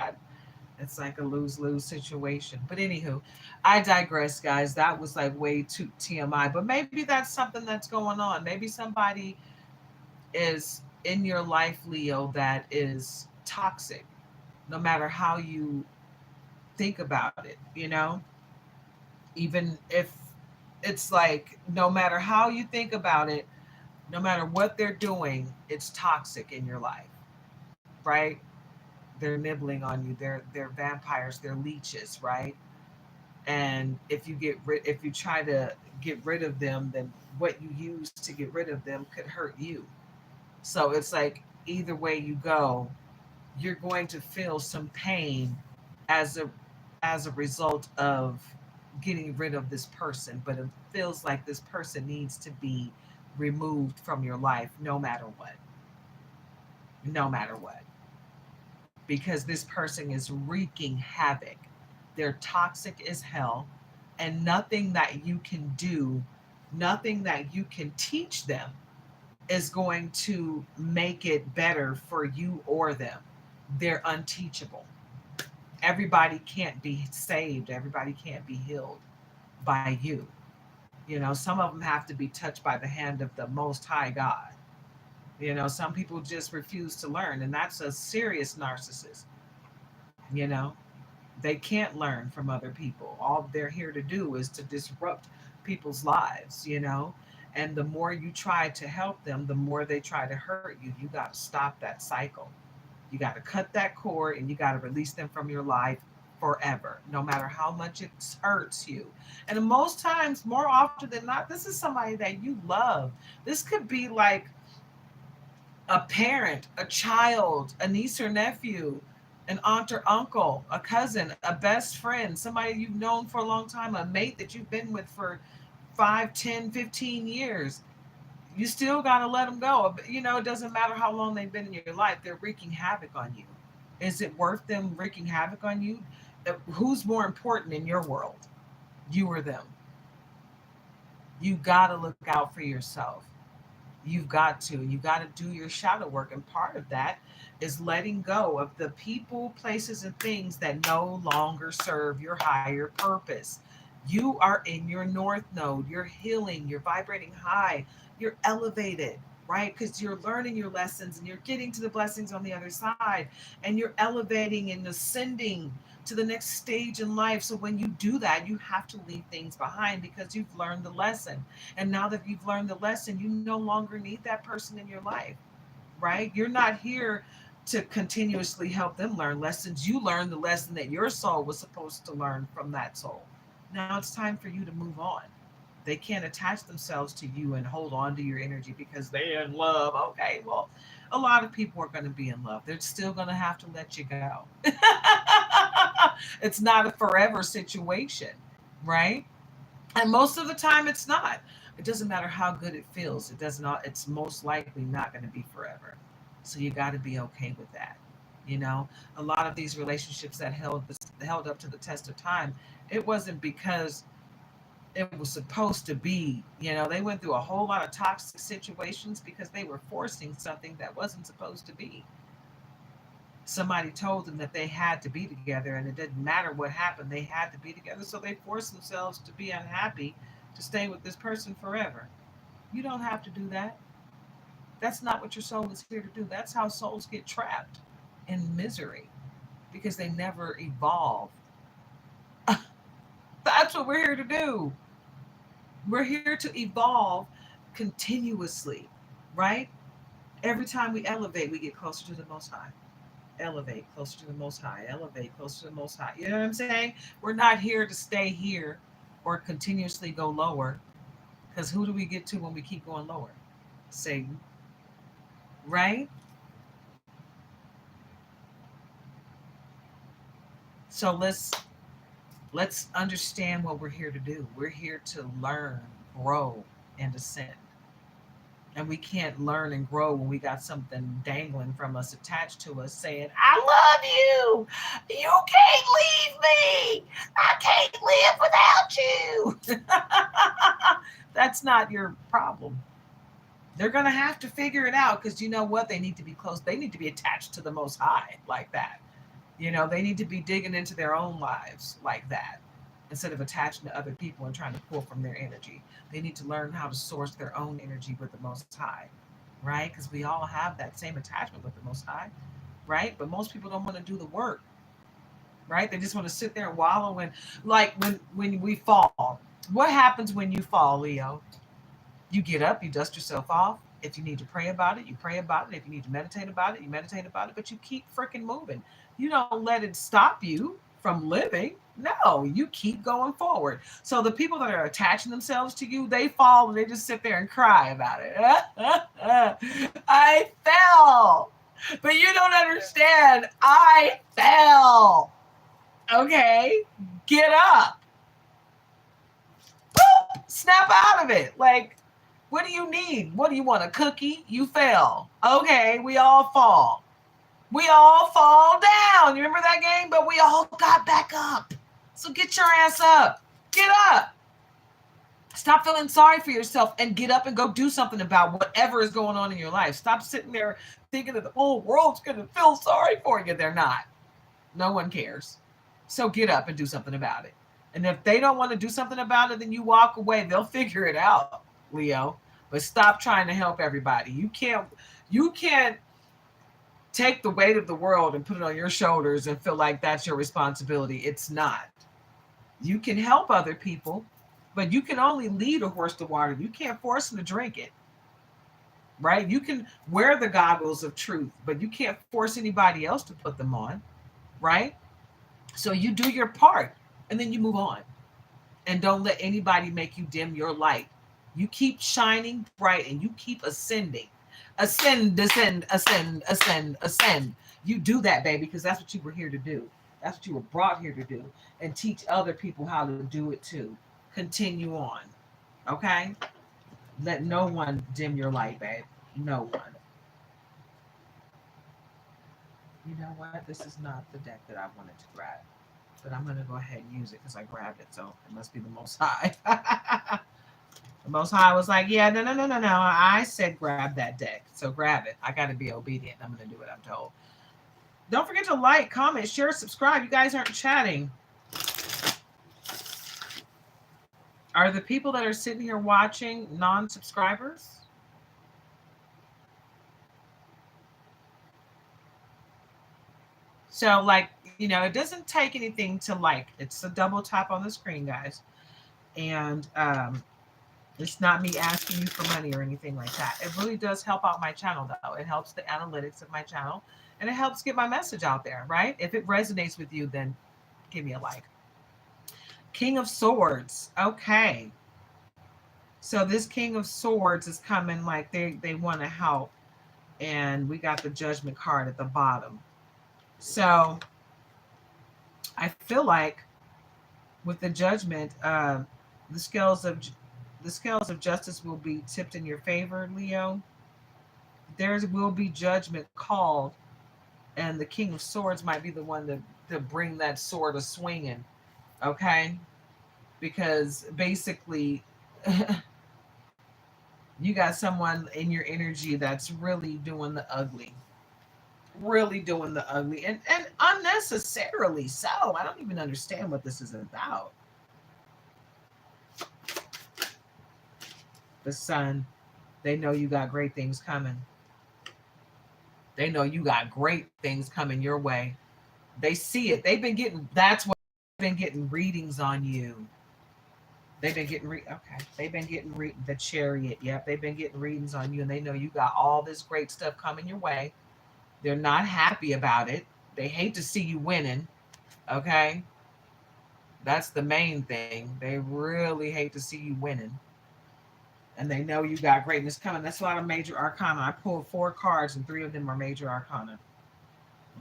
It's like a lose lose situation. But anywho, I digress, guys. That was like way too TMI. But maybe that's something that's going on. Maybe somebody is in your life, Leo, that is toxic. No matter how you think about it, even if it's like no matter how you think about it, no matter what they're doing, it's toxic in your life, right? They're nibbling on you. They're vampires. They're leeches, right? And if you try to get rid of them, then what you use to get rid of them could hurt you. So it's like either way you go, you're going to feel some pain as a result of getting rid of this person, but it feels like this person needs to be removed from your life no matter what. No matter what. Because this person is wreaking havoc. They're toxic as hell, and nothing that you can do, nothing that you can teach them is going to make it better for you or them. They're unteachable. Everybody can't be saved, everybody can't be healed by you. Some of them have to be touched by the hand of the Most High God. Some people just refuse to learn, and that's a serious narcissist. You know, they can't learn from other people. All they're here to do is to disrupt people's lives. And the more you try to help them, the more they try to hurt you. You got to stop that cycle. You got to cut that cord and you got to release them from your life forever, no matter how much it hurts you. And most times, more often than not, this is somebody that you love. This could be like a parent, a child, a niece or nephew, an aunt or uncle, a cousin, a best friend, somebody you've known for a long time, a mate that you've been with for 5, 10, 15 years. You still got to let them go. It doesn't matter how long they've been in your life, they're wreaking havoc on you. Is it worth them wreaking havoc on you? Who's more important in your world? You or them? You got to look out for yourself. You've got to. You got to do your shadow work. And part of that is letting go of the people, places, and things that no longer serve your higher purpose. You are in your north node. You're healing. You're vibrating high. You're elevated, right? Because you're learning your lessons and you're getting to the blessings on the other side. And you're elevating and ascending to the next stage in life. So when you do that, you have to leave things behind because you've learned the lesson. And now that you've learned the lesson, you no longer need that person in your life, right? You're not here to continuously help them learn lessons. You learned the lesson that your soul was supposed to learn from that soul. Now it's time for you to move on. They can't attach themselves to you and hold on to your energy because they're in love. Okay, well, a lot of people are going to be in love. They're still going to have to let you go. It's not a forever situation, right? And most of the time it's not. It doesn't matter how good it feels. It does not, it's most likely not going to be forever. So you got to be okay with that. You know, a lot of these relationships that held up to the test of time, it wasn't because it was supposed to be. You know, they went through a whole lot of toxic situations because they were forcing something that wasn't supposed to be. Somebody told them that they had to be together and it didn't matter what happened, they had to be together. So they forced themselves to be unhappy to stay with this person forever. You don't have to do that. That's not what your soul is here to do. That's how souls get trapped in misery because they never evolve. That's what we're here to do. We're here to evolve continuously, right? Every time we elevate, we get closer to the Most High. Elevate closer to the Most High. Elevate closer to the Most High. You know what I'm saying? We're not here to stay here or continuously go lower because who do we get to when we keep going lower? Satan, right? So let's understand what we're here to do. We're here to learn, grow, and ascend. And we can't learn and grow when we got something dangling from us, attached to us, saying, I love you. You can't leave me. I can't live without you. That's not your problem. They're going to have to figure it out because you know what? They need to be close. They need to be attached to the Most High like that. You know, they need to be digging into their own lives like that instead of attaching to other people and trying to pull from their energy. They need to learn how to source their own energy with the Most High, right? Because we all have that same attachment with the Most High, right? But most people don't want to do the work, right? They just want to sit there and wallow in, like when we fall. What happens when you fall, Leo? You get up, you dust yourself off. If you need to pray about it, you pray about it. If you need to meditate about it, you meditate about it. But you keep freaking moving. You don't let it stop you from living. No, you keep going forward. So the people that are attaching themselves to you, they fall and they just sit there and cry about it. I fell. But you don't understand. I fell. Okay? Get up. Boop, snap out of it. Like, what do you need? What do you want? A cookie? You fell. Okay, we all fall. We all fall down. You remember that game? But we all got back up. So get your ass up. Get up. Stop feeling sorry for yourself and get up and go do something about whatever is going on in your life. Stop sitting there thinking that the whole world's going to feel sorry for you. They're not. No one cares. So get up and do something about it. And if they don't want to do something about it, then you walk away. They'll figure it out, Leo. But stop trying to help everybody. You can't take the weight of the world and put it on your shoulders and feel like that's your responsibility. It's not. You can help other people, but you can only lead a horse to water. You can't force them to drink it, right? You can wear the goggles of truth, but you can't force anybody else to put them on, right? So you do your part and then you move on. And don't let anybody make you dim your light. You keep shining bright and you keep ascending. Ascend, descend, ascend, ascend, ascend. You do that, baby, because that's what you were here to do. That's what you were brought here to do. And teach other people how to do it too. Continue on. Okay? Let no one dim your light, babe. No one. You know what? This is not the deck that I wanted to grab. But I'm going to go ahead and use it because I grabbed it. So it must be the Most High. The Most High was like, yeah, no, no, no, no, no. I said grab that deck. So grab it. I got to be obedient. I'm going to do what I'm told. Don't forget to like, comment, share, subscribe. You guys aren't chatting. Are the people that are sitting here watching non-subscribers? So, like, it doesn't take anything to like. It's a double tap on the screen, guys. And it's not me asking you for money or anything like that. It really does help out my channel, though. It helps the analytics of my channel, and it helps get my message out there, right? If it resonates with you, then give me a like. King of Swords. Okay. So this King of Swords is coming like they want to help. And we got the Judgment card at the bottom. So I feel like with the Judgment, the scales of justice will be tipped in your favor, Leo. There will be judgment called And the King of Swords might be the one to bring that sword a swinging, okay? Because basically, you got someone in your energy that's really doing the ugly, really doing the ugly, and unnecessarily so. I don't even understand what this is about. The Sun, they know you got great things coming. They know you got great things coming your way. They see it. They've been getting, that's what they've been getting readings on you. They've been getting okay. They've been getting the Chariot. Yep, they've been getting readings on you, and they know you got all this great stuff coming your way. They're not happy about it. They hate to see you winning. Okay, that's the main thing. They really hate to see you winning, and they know you got greatness coming. That's a lot of major arcana. I pulled 4 cards, and 3 of them are major arcana.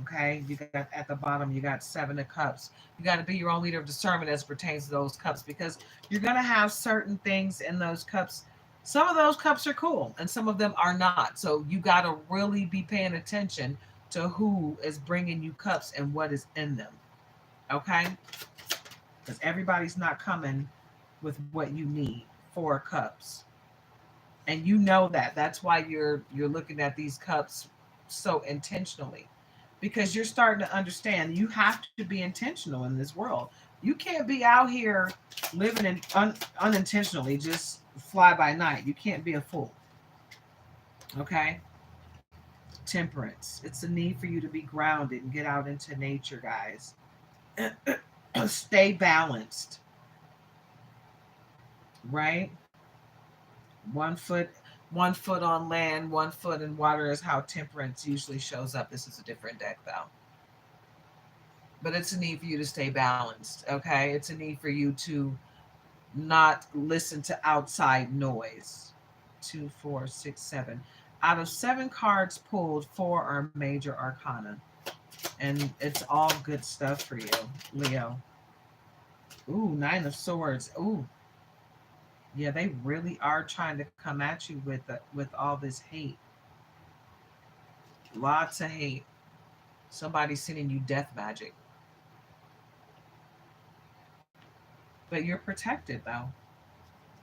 Okay, you got at the bottom, you got 7 of Cups. You got to be your own leader of discernment as pertains to those cups, because you're going to have certain things in those cups. Some of those cups are cool and some of them are not. So you got to really be paying attention to who is bringing you cups and what is in them. Okay, because everybody's not coming with what you need. 4 cups, and you know that. That's why you're looking at these cups so intentionally, because you're starting to understand you have to be intentional in this world. You can't be out here living unintentionally, just fly by night. You can't be a fool. Okay? Temperance. It's a need for you to be grounded and get out into nature, guys. Stay balanced, right? One foot one foot on land, 1 foot in water is how temperance usually shows up. This is a different deck though. But it's a need for you to stay balanced, okay? It's a need for you to not listen to outside noise. Two, four, six, seven. Out of 7 cards pulled, 4 are major arcana. And it's all good stuff for you, Leo. Ooh, 9 of Swords. Ooh, yeah, they really are trying to come at you with all this hate. Lots of hate. Somebody's sending you death magic. But you're protected though.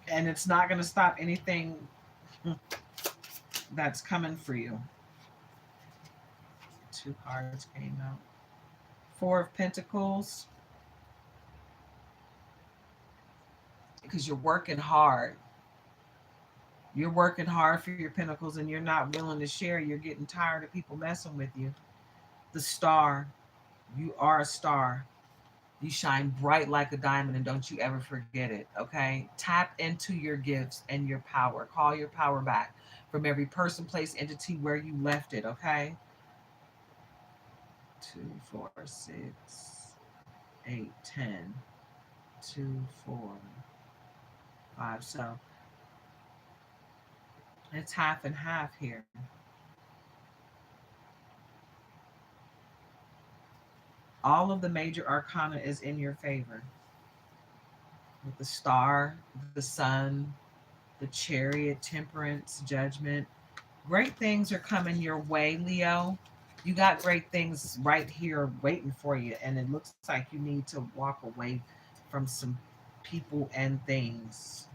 And it's not going to stop anything that's coming for you. 2 cards came out. 4 of Pentacles, because you're working hard. You're working hard for your pentacles and you're not willing to share. You're getting tired of people messing with you. The Star, you are a star. You shine bright like a diamond, and don't you ever forget it, okay? Tap into your gifts and your power. Call your power back from every person, place, entity where you left it, okay? 2, 4, 6, 8, 10. 2, 4, 5. So it's half and half here. All of the major arcana is in your favor. With the Star, the Sun, the Chariot, Temperance, Judgment. Great things are coming your way, Leo. You got great things right here waiting for you, and it looks like you need to walk away from some people and things.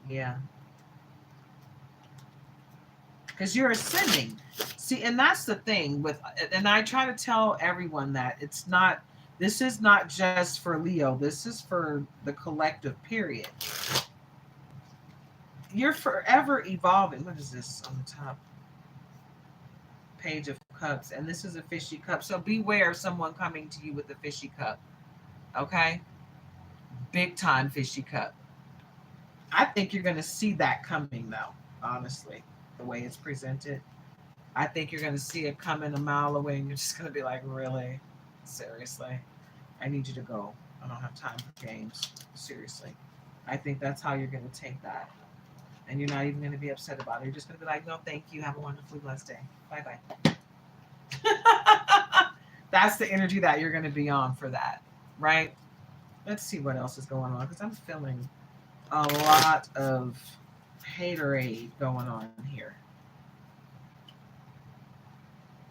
Yeah, because you're ascending. See, and that's the thing with, and I try to tell everyone that it's not, this is not just for Leo, this is for the collective period. You're forever evolving. What is this on the top? Page of Cups, and this is a fishy cup. So beware of someone coming to you with a fishy cup, okay? Big time fishy cup. I think you're going to see that coming, though, honestly, the way it's presented. I think you're going to see it coming a mile away, and you're just going to be like, really? Seriously? I need you to go. I don't have time for games. Seriously. I think that's how you're going to take that. And you're not even going to be upset about it. You're just going to be like, no, thank you. Have a wonderfully blessed day. Bye bye. That's the energy that you're going to be on for that, right? Let's see what else is going on, because I'm feeling a lot of haterade going on here.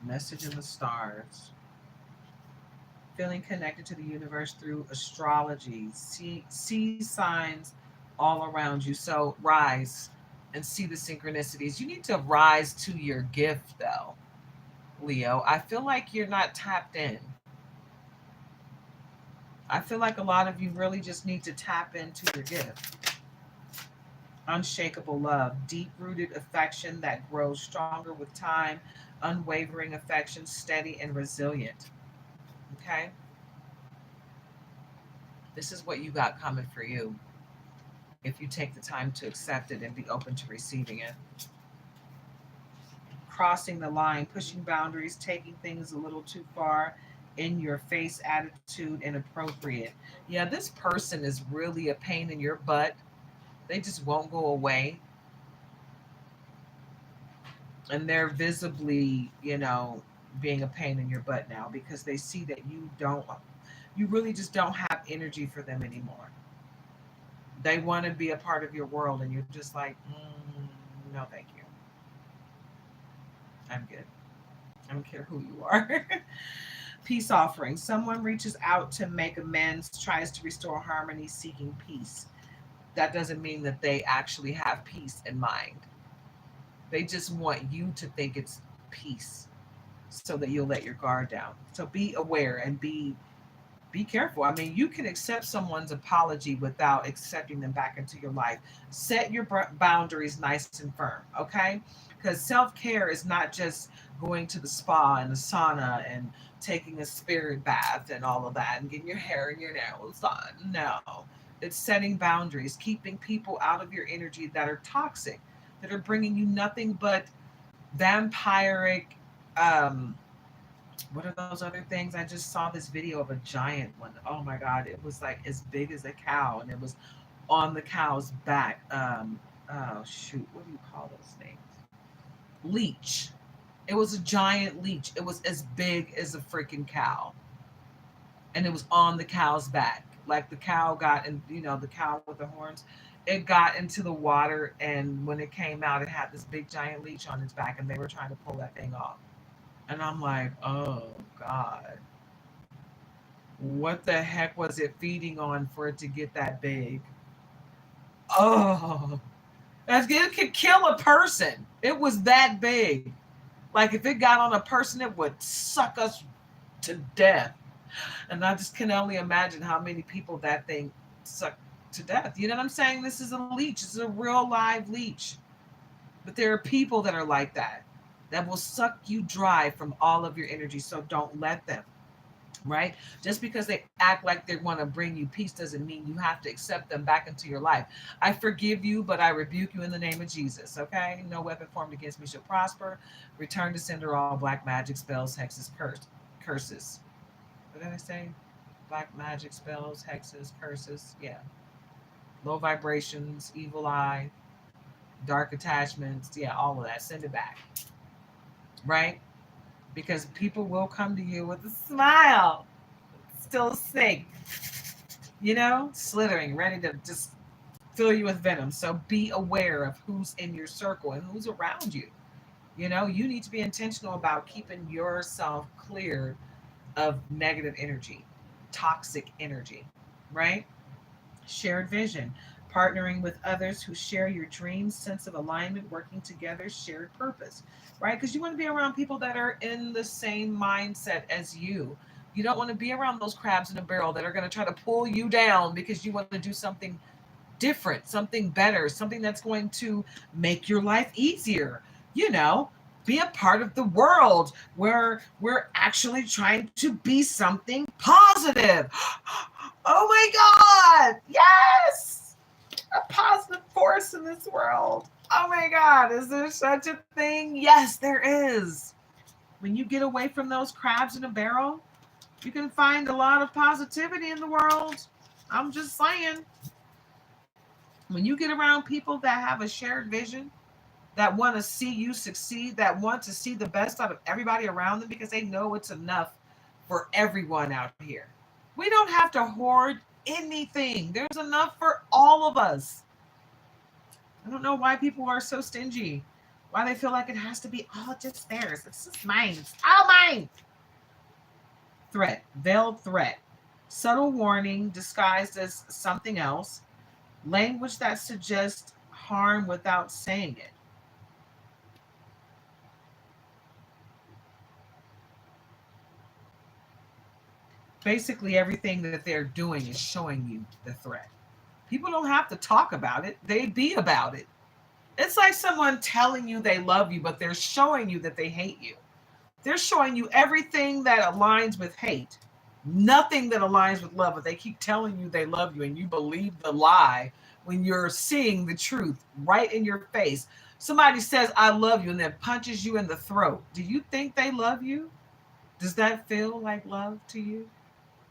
Message in the stars. Feeling connected to the universe through astrology. See signs all around you. So rise and see the synchronicities. You need to rise to your gift, though, Leo. I feel like you're not tapped in. I feel like a lot of you really just need to tap into your gift. Unshakable love, deep rooted affection that grows stronger with time, unwavering affection, steady and resilient. Okay? This is what you got coming for you if you take the time to accept it and be open to receiving it. Crossing the line, pushing boundaries, taking things a little too far, in your face attitude, inappropriate. Yeah, this person is really a pain in your butt. They just won't go away. And they're visibly, being a pain in your butt now because they see that you really just don't have energy for them anymore. They want to be a part of your world, and you're just like, no, thank you. I'm good. I don't care who you are. Peace offering. Someone reaches out to make amends, tries to restore harmony, seeking peace. That doesn't mean that they actually have peace in mind. They just want you to think it's peace so that you'll let your guard down. So be aware and be careful. I mean, you can accept someone's apology without accepting them back into your life. Set your boundaries nice and firm, okay? Because self-care is not just going to the spa and the sauna and taking a spirit bath and all of that and getting your hair and your nails done. No. It's setting boundaries, keeping people out of your energy that are toxic, that are bringing you nothing but vampiric what are those other things? I just saw this video of a giant one. Oh my God. It was like as big as a cow and it was on the cow's back. Oh shoot. What do you call those things? Leech. It was a giant leech. It was as big as a freaking cow. And it was on the cow's back. Like the cow got in, the cow with the horns. It got into the water. And when it came out, it had this big giant leech on its back and they were trying to pull that thing off. And I'm like, oh God, what the heck was it feeding on for it to get that big? Oh, it could kill a person. It was that big. Like if it got on a person, it would suck us to death. And I just can only imagine how many people that thing sucked to death. You know what I'm saying? This is a leech. This is a real live leech. But there are people that are like that will suck you dry from all of your energy. So don't let them, right? Just because they act like they want to bring you peace doesn't mean you have to accept them back into your life. I forgive you, but I rebuke you in the name of Jesus, okay? No weapon formed against me shall prosper. Return to sender all black magic spells, hexes, curses. What did I say? Black magic spells, hexes, curses. Yeah. Low vibrations, evil eye, dark attachments. Yeah, all of that. Send it back, right? Because people will come to you with a smile, still a snake, slithering, ready to just fill you with venom. So be aware of who's in your circle and who's around you. You need to be intentional about keeping yourself clear of negative energy, toxic energy, right? Shared vision, partnering with others who share your dreams, sense of alignment, working together, shared purpose, right? Because you want to be around people that are in the same mindset as you. You don't want to be around those crabs in a barrel that are going to try to pull you down because you want to do something different, something better, something that's going to make your life easier. You know, be a part of the world where we're actually trying to be something positive. Oh my God. Yes. A positive force in this world. Oh my God. Is there such a thing? Yes, there is. When you get away from those crabs in a barrel, you can find a lot of positivity in the world. I'm just saying. When you get around people that have a shared vision, that want to see you succeed, that want to see the best out of everybody around them because they know it's enough for everyone out here. We don't have to hoard anything. There's enough for all of us. I don't know why people are so stingy. Why they feel like it has to be all just theirs. It's just mine. It's all mine. Threat, veiled threat, subtle warning disguised as something else, language that suggests harm without saying it. Basically, everything that they're doing is showing you the threat. People don't have to talk about it, they be about it. It's like someone telling you they love you, but they're showing you that they hate you. They're showing you everything that aligns with hate, nothing that aligns with love, but they keep telling you they love you and you believe the lie when you're seeing the truth right in your face. Somebody says, I love you, and then punches you in the throat. Do you think they love you? Does that feel like love to you?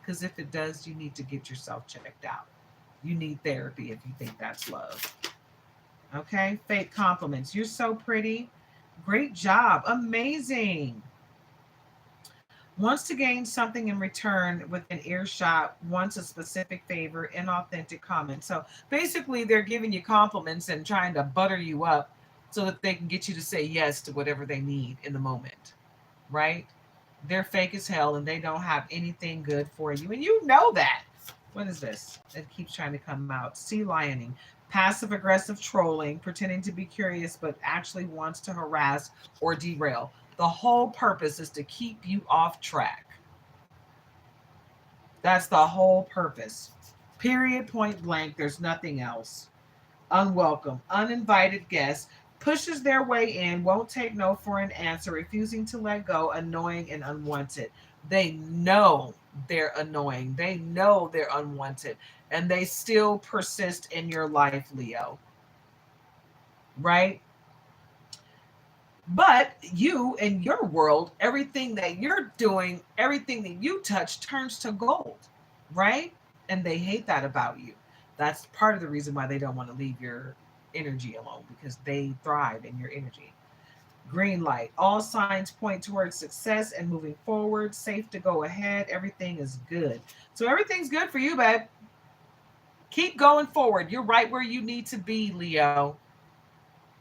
Because if it does, you need to get yourself checked out. You need therapy if you think that's love. Okay? Fake compliments. You're so pretty. Great job. Amazing. Wants to gain something in return within earshot, wants a specific favor, inauthentic comment. So basically, they're giving you compliments and trying to butter you up so that they can get you to say yes to whatever they need in the moment, right? They're fake as hell and they don't have anything good for you. And you know that. What is this? It keeps trying to come out. Sea lioning, passive aggressive trolling, pretending to be curious but actually wants to harass or derail. The whole purpose is to keep you off track. That's the whole purpose. Period, point blank. There's nothing else. Unwelcome, uninvited guest, pushes their way in, won't take no for an answer, refusing to let go, annoying and unwanted. They know they're annoying, they know they're unwanted, and they still persist in your life, Leo, right? But you in your world, everything that you're doing, everything that you touch turns to gold, right? And they hate that about you. That's part of the reason why they don't want to leave your energy alone because they thrive in your energy. Green light. All signs point towards success and moving forward. Safe to go ahead. Everything is good. So everything's good for you, babe. Keep going forward. You're right where you need to be, Leo.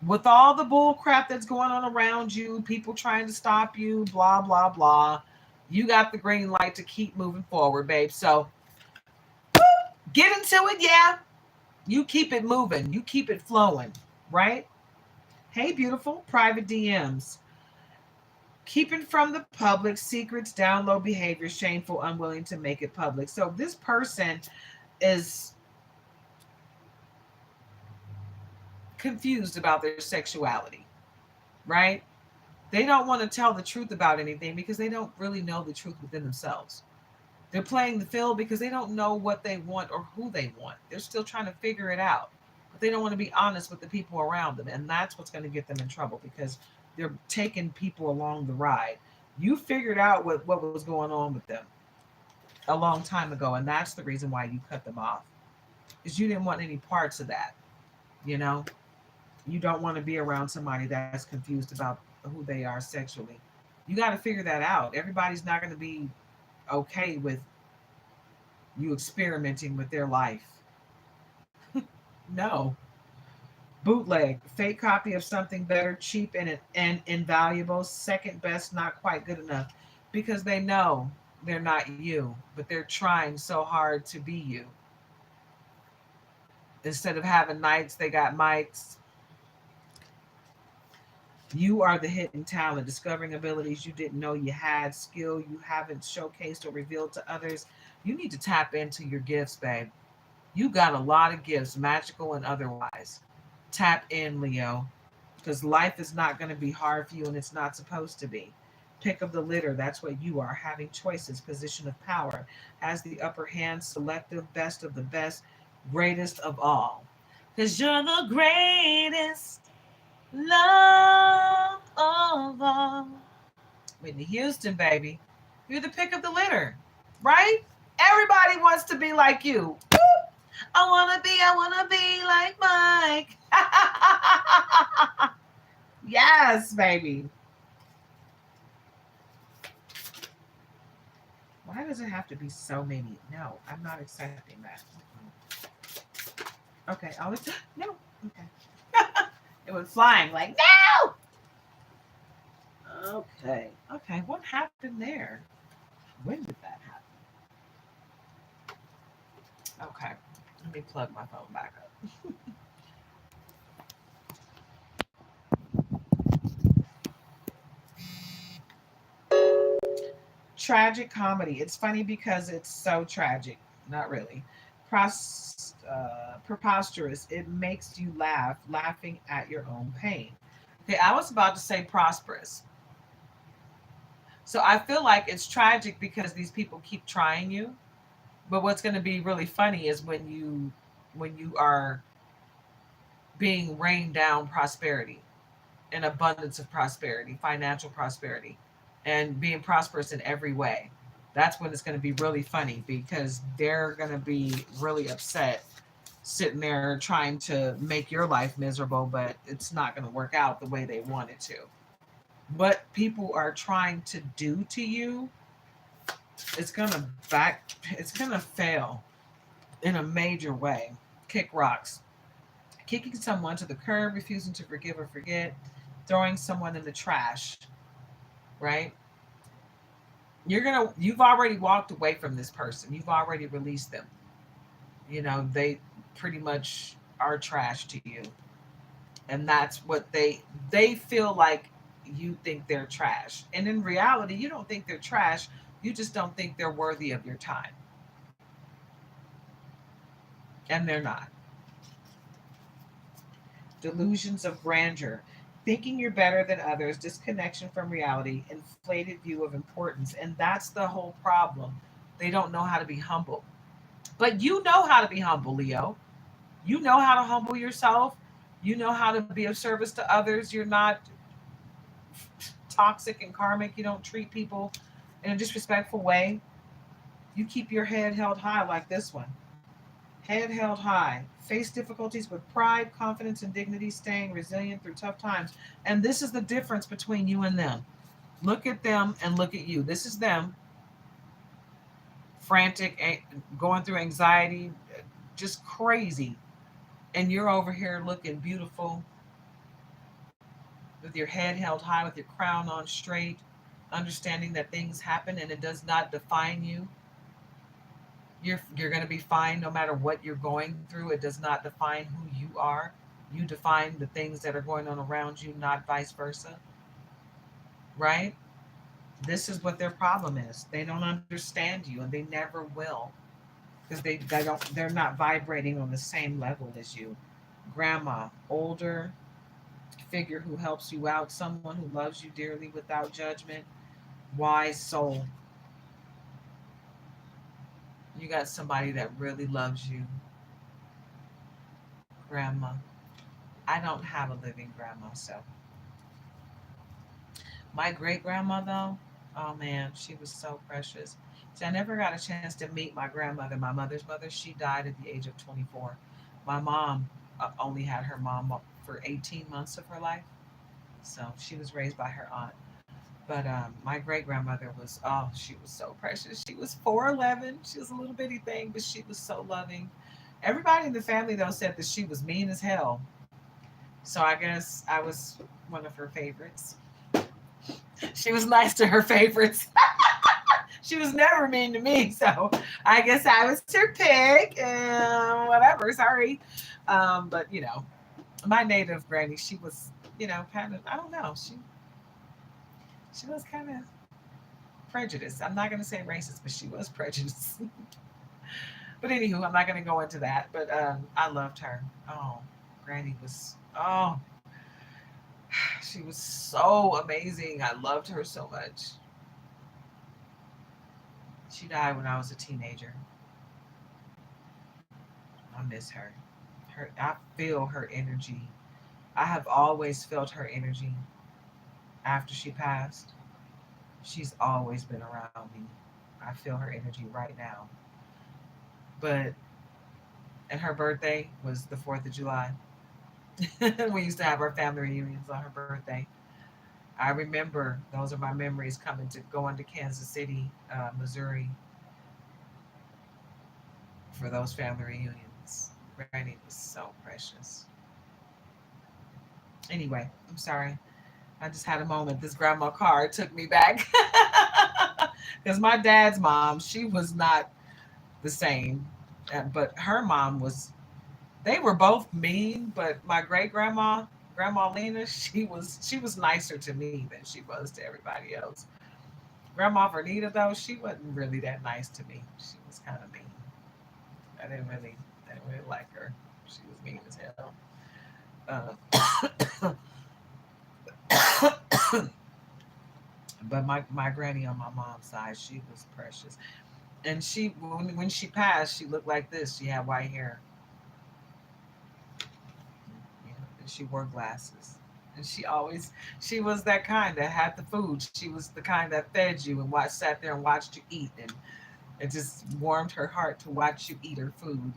With all the bull crap that's going on around you, people trying to stop you, blah, blah, blah, you got the green light to keep moving forward, babe. So get into it, yeah. You keep it moving, you keep it flowing, right? Hey, beautiful, private DMs. Keeping from the public, secrets, download behavior, shameful, unwilling to make it public. So this person is confused about their sexuality, right? They don't want to tell the truth about anything because they don't really know the truth within themselves. They're playing the field because they don't know what they want or who they want. They're still trying to figure it out. But they don't want to be honest with the people around them. And that's what's going to get them in trouble because they're taking people along the ride. You figured out what was going on with them a long time ago. And that's the reason why you cut them off. Because you didn't want any parts of that. You know, you don't want to be around somebody that's confused about who they are sexually. You got to figure that out. Everybody's not going to be okay with you experimenting with their life. No. Bootleg, fake copy of something better, cheap and invaluable, second best, not quite good enough. Because they know they're not you, but they're trying so hard to be you. Instead of having nights, they got mics. You are the hidden talent, discovering abilities you didn't know you had, skill you haven't showcased or revealed to others. You need to tap into your gifts, babe. You got a lot of gifts, magical and otherwise. Tap in, Leo, because life is not going to be hard for you and it's not supposed to be. Pick of the litter, that's what you are. Having choices, position of power, has the upper hand, selective, best of the best, greatest of all. Because you're the greatest love of all. Whitney Houston, baby. You're the pick of the litter, right? Everybody wants to be like you. I wanna be like Mike. Yes, baby. Why does it have to be so many? No, I'm not accepting that. Okay, I'll no. Okay. It went flying like, no! Okay. Okay, what happened there? When did that happen? Okay, let me plug my phone back up. Tragic comedy. It's funny because it's so tragic. Not really. Preposterous. It makes you laugh, laughing at your own pain. Okay, I was about to say prosperous. So I feel like it's tragic because these people keep trying you. But what's going to be really funny is when you are being rained down prosperity, an abundance of prosperity, financial prosperity, and being prosperous in every way. That's when it's going to be really funny because they're going to be really upset sitting there trying to make your life miserable, but it's not going to work out the way they want it to. What people are trying to do to you, it's going to it's going to fail in a major way. Kick rocks. Kicking someone to the curb, refusing to forgive or forget, throwing someone in the trash, right? You've already walked away from this person. You've already released them. They pretty much are trash to you. And that's what they feel like you think they're trash. And in reality, you don't think they're trash. You just don't think they're worthy of your time. And they're not. Delusions of grandeur, thinking you're better than others, disconnection from reality, inflated view of importance. And that's the whole problem. They don't know how to be humble. But you know how to be humble, Leo. You know how to humble yourself. You know how to be of service to others. You're not toxic and karmic. You don't treat people in a disrespectful way. You keep your head held high like this one. Head held high. Face difficulties with pride, confidence, and dignity, staying resilient through tough times. And this is the difference between you and them. Look at them and look at you. This is them, frantic, going through anxiety, just crazy. And you're over here looking beautiful with your head held high, with your crown on straight, understanding that things happen and it does not define you. You're going to be fine no matter what you're going through. It does not define who you are. You define the things that are going on around you, not vice versa. Right? This is what their problem is. They don't understand you and they never will because they're not vibrating on the same level as you. Grandma, older figure who helps you out, someone who loves you dearly without judgment, wise soul. You got somebody that really loves you. Grandma. I don't have a living grandma, so my great grandma though, oh man, she was so precious. See, I never got a chance to meet my grandmother, my mother's mother. She died at the age of 24. My mom only had her mom for 18 months of her life, so she was raised by her aunt. But my great grandmother was, oh, she was so precious. She was 4'11". She was a little bitty thing, but she was so loving. Everybody in the family though said that she was mean as hell. So I guess I was one of her favorites. She was nice to her favorites. She was never mean to me, so I guess I was her pick and whatever. Sorry, but my native granny, she was kind of, I don't know, she was kind of prejudiced. I'm not gonna say racist, but she was prejudiced. But anywho, I'm not gonna go into that. But I loved her. Oh, granny was, oh, she was so amazing. I loved her so much. She died when I was a teenager. I miss her. I feel her energy. I have always felt her energy after she passed. She's always been around me. I feel her energy right now. But and her birthday was the 4th of July. We used to have our family reunions on her birthday. I remember those are my memories coming to going to Kansas City, Missouri for those family reunions. Granny was so precious. Anyway, I'm sorry. I just had a moment. This grandma card took me back. Because my dad's mom, she was not the same. But her mom was, they were both mean, but my great grandma, Grandma Lena, she was nicer to me than she was to everybody else. Grandma Vernita, though, she wasn't really that nice to me. She was kind of mean. I didn't really like her. She was mean as hell. But my granny on my mom's side, she was precious. And she when she passed, she looked like this. She had white hair, and she wore glasses. And she was that kind that had the food. She was the kind that fed you and sat there and watched you eat, and it just warmed her heart to watch you eat her food.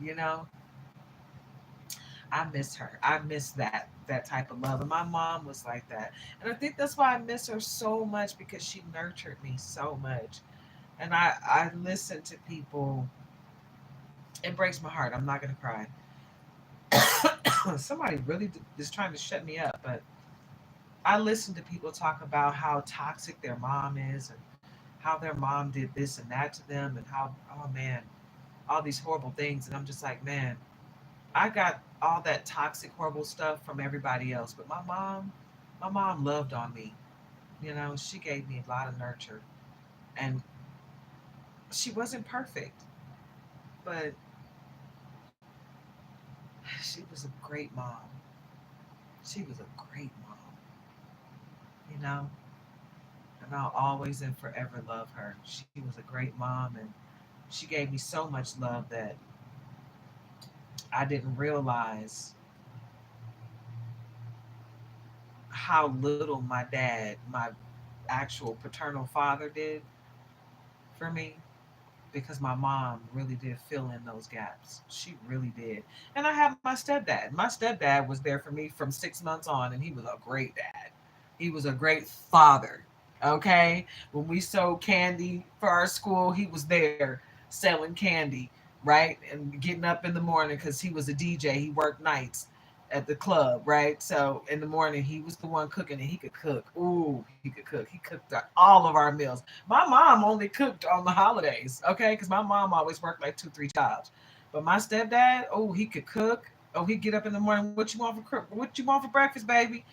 I miss her. I miss that type of love. And my mom was like that. And I think that's why I miss her so much, because she nurtured me so much. And I listen to people. It breaks my heart. I'm not gonna cry. Somebody really is trying to shut me up, but I listen to people talk about how toxic their mom is, and how their mom did this and that to them, and how, oh man, all these horrible things. And I'm just like, man, I got all that toxic, horrible stuff from everybody else, but my mom loved on me. She gave me a lot of nurture, and she wasn't perfect, but she was a great mom. She was a great mom, you know, and I'll always and forever love her. She was a great mom, and she gave me so much love that I didn't realize how little my dad, my actual paternal father, did for me, because my mom really did fill in those gaps. She really did. And I have my stepdad. My stepdad was there for me from 6 months on, and he was a great dad. He was a great father. Okay? When we sold candy for our school, he was there selling candy, right? And getting up in the morning because he was a DJ. He worked nights at the club, right? So in the morning, he was the one cooking, and he could cook. Ooh, he could cook. He cooked all of our meals. My mom only cooked on the holidays, okay? Because my mom always worked like two, three jobs. But my stepdad, oh, he could cook. Oh, he'd get up in the morning. What you want for breakfast, baby?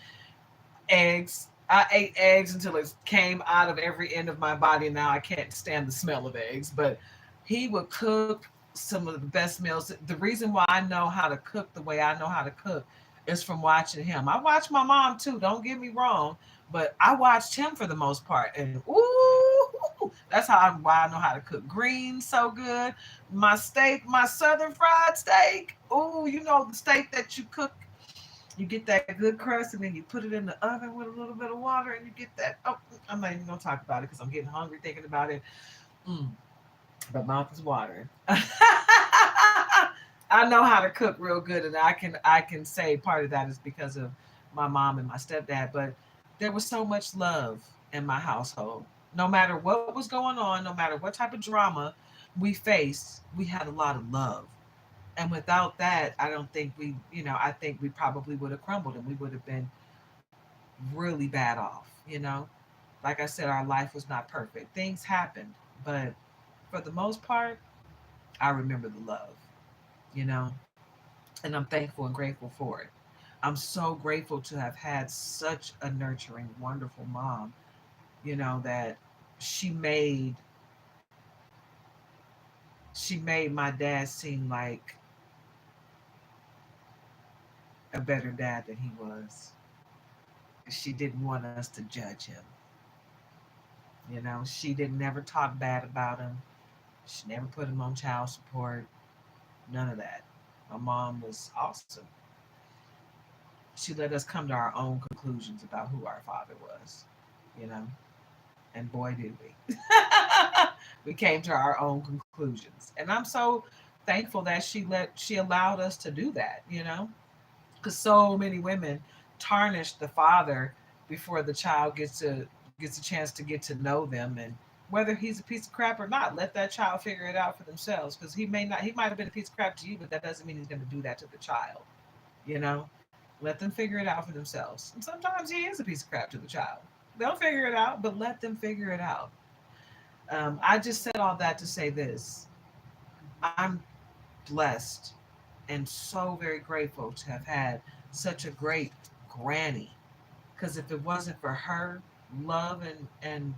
Eggs. I ate eggs until it came out of every end of my body. And now I can't stand the smell of eggs. But he would cook some of the best meals. The reason why I know how to cook the way I know how to cook is from watching him. I watched my mom too. Don't get me wrong, but I watched him for the most part. And ooh, that's why I know how to cook greens so good. My steak, my southern fried steak. Ooh, the steak that you cook, you get that good crust, and then you put it in the oven with a little bit of water, and you get that. Oh, I'm not even gonna talk about it because I'm getting hungry thinking about it. Mm, but mouth is watering. I know how to cook real good, and I can say part of that is because of my mom and my stepdad. But there was so much love in my household. No matter what was going on, no matter what type of drama we faced, we had a lot of love. And without that, I don't think I think we probably would have crumbled, and we would have been really bad off. Like I said, our life was not perfect. Things happened, but for the most part, I remember the love, you know, and I'm thankful and grateful for it. I'm so grateful to have had such a nurturing, wonderful mom, that she made she made my dad seem like a better dad than he was. She didn't want us to judge him. She didn't never talk bad about him. She never put him on child support. None of that. My mom was awesome. She let us come to our own conclusions about who our father was, you know, and boy, did we. We came to our own conclusions. And I'm so thankful that she allowed us to do that, because so many women tarnish the father before the child gets a chance to get to know them, and whether he's a piece of crap or not, let that child figure it out for themselves, because he might have been a piece of crap to you, but that doesn't mean he's going to do that to the child, you know Let them figure it out for themselves. And sometimes he is a piece of crap to the child. They'll figure it out, but let them figure it out. I just said all that to say this. I'm blessed and so very grateful to have had such a great granny. Because if it wasn't for her love and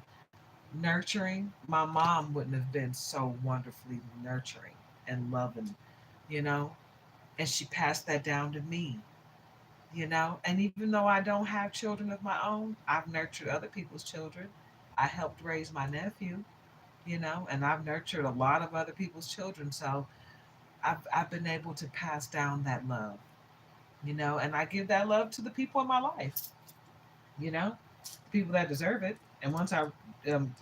nurturing, my mom wouldn't have been so wonderfully nurturing and loving, you know? And she passed that down to me, you know? And even though I don't have children of my own, I've nurtured other people's children. I helped raise my nephew, you know, and I've nurtured a lot of other people's children. So I've been able to pass down that love, you know, and I give that love to the people in my life, you know, people that deserve it. And once I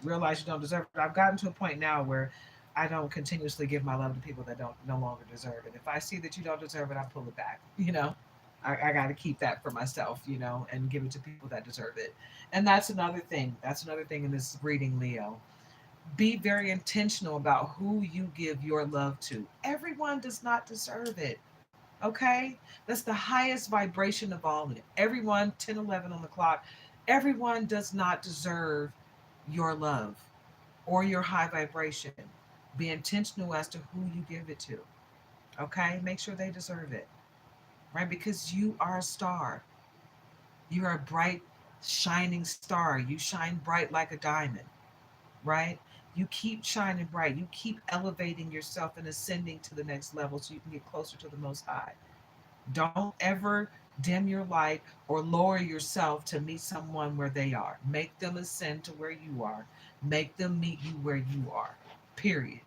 realize you don't deserve it, I've gotten to a point now where I don't continuously give my love to people that don't no longer deserve it. If I see that you don't deserve it, I pull it back. You know, I got to keep that for myself. You know, and give it to people that deserve it. And that's another thing. That's another thing in this reading, Leo. Be very intentional about who you give your love to. Everyone does not deserve it. Okay? That's the highest vibration of all. Everyone, 10, 11 on the clock, everyone does not deserve your love or your high vibration. Be intentional as to who you give it to. Okay? Make sure they deserve it. Right? Because you are a star. You're a bright, shining star. You shine bright like a diamond. Right? You keep shining bright. You keep elevating yourself and ascending to the next level so you can get closer to the Most High. Don't ever dim your light or lower yourself to meet someone where they are. Make them ascend to where you are. Make them meet you where you are. Period.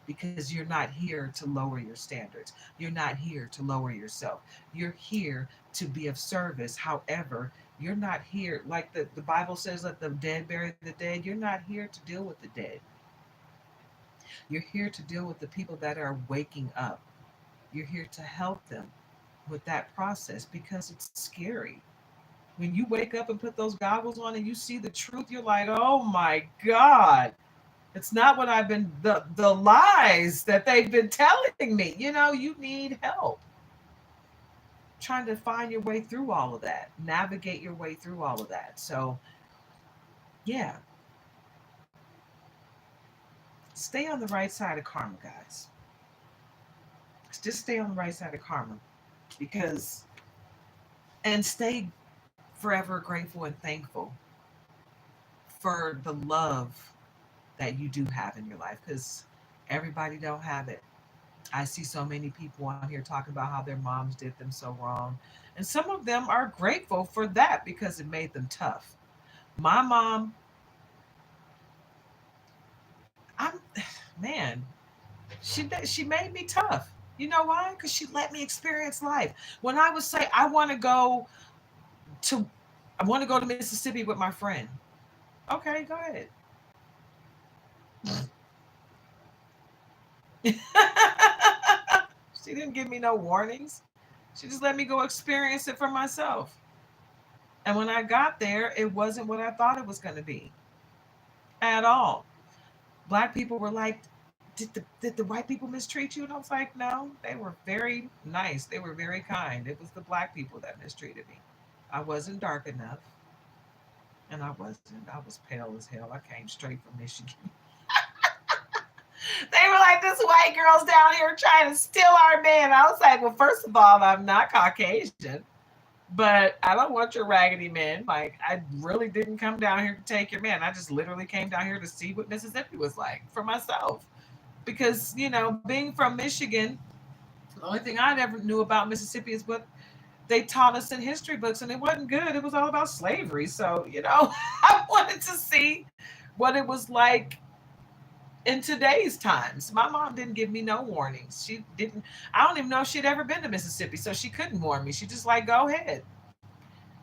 Because you're not here to lower your standards. You're not here to lower yourself. You're here to be of service. However, you're not here, like the Bible says, let the dead bury the dead. You're not here to deal with the dead. You're here to deal with the people that are waking up. You're here to help them with that process because it's scary. When you wake up and put those goggles on and you see the truth, you're like, oh my God, it's not what I've been, the lies that they've been telling me. You know, you need help trying to find your way through all of that, navigate your way through all of that. So, yeah, stay on the right side of karma, guys. Just stay on the right side of karma because, and stay forever grateful and thankful for the love that you do have in your life because everybody don't have it. I see so many people on here talking about how their moms did them so wrong. And some of them are grateful for that because it made them tough. My mom, I'm man, she made me tough. You know why? Because she let me experience life. When I would say to I want to go to Mississippi with my friend. Okay, go ahead. She didn't give me no warnings. She just let me go experience it for myself. And when I got there, it wasn't what I thought it was going to be at all. Black people were like, did the white people mistreat you? And I was like, no, they were very nice. They were very kind. It was the black people that mistreated me. I wasn't dark enough. And I wasn't. I was pale as hell. I came straight from Michigan. They were like, this white girl's down here trying to steal our man. I was like, well, first of all, I'm not Caucasian. But I don't want your raggedy men. Like, I really didn't come down here to take your man. I just literally came down here to see what Mississippi was like for myself. Because, you know, being from Michigan, the only thing I ever knew about Mississippi is what they taught us in history books, and it wasn't good. It was all about slavery. So, you know, I wanted to see what it was like in today's times. My mom didn't give me no warnings. She didn't, I don't even know if she'd ever been to Mississippi, so she couldn't warn me. She just like, go ahead.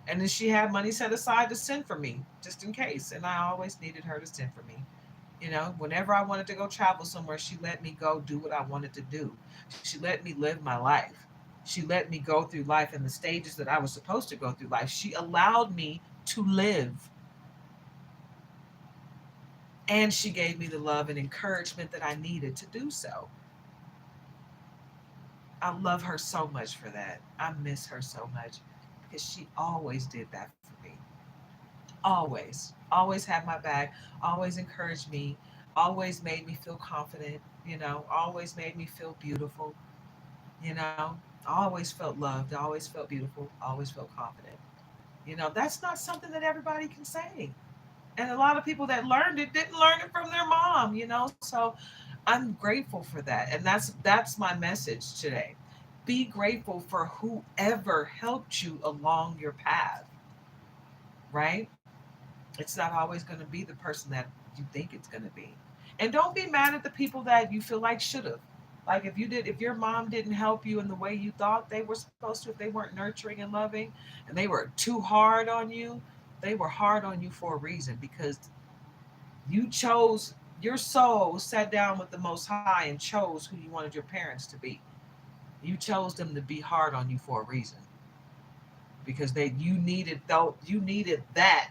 And then she had money set aside to send for me just in case. And I always needed her to send for me. You know, whenever I wanted to go travel somewhere, she let me go do what I wanted to do. She let me live my life. She let me go through life in the stages that I was supposed to go through life. She allowed me to live. And she gave me the love and encouragement that I needed to do so. I love her so much for that. I miss her so much. because she always did that for me. Always had my back, always encouraged me, always made me feel confident, always made me feel beautiful, you know, always felt loved, always felt beautiful, always felt confident. That's not something that everybody can say. And a lot of people that learned it didn't learn it from their mom. So I'm grateful for that. And that's my message today. Be grateful for whoever helped you along your path, right? It's not always going to be the person that you think it's going to be. And don't be mad at the people that you feel like should have. Like if your mom didn't help you in the way you thought they were supposed to, if they weren't nurturing and loving and they were too hard on you, they were hard on you for a reason, because you chose, your soul sat down with the Most High and chose who you wanted your parents to be. You chose them to be hard on you for a reason, because you needed that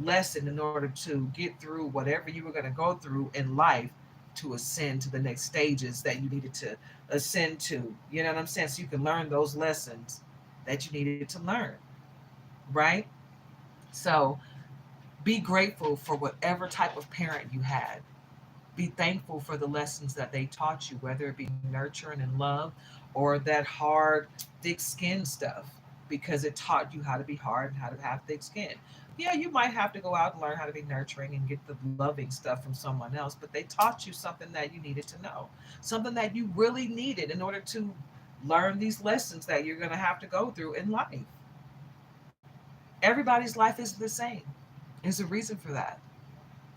lesson in order to get through whatever you were going to go through in life, to ascend to the next stages that you needed to ascend to. You know what I'm saying? So you can learn those lessons that you needed to learn, right? So be grateful for whatever type of parent you had. Be thankful for the lessons that they taught you, whether it be nurturing and love or that hard, thick skin stuff, because it taught you how to be hard and how to have thick skin. Yeah, you might have to go out and learn how to be nurturing and get the loving stuff from someone else, but they taught you something that you needed to know, something that you really needed in order to learn these lessons that you're going to have to go through in life. Everybody's life isn't the same. There's a reason for that,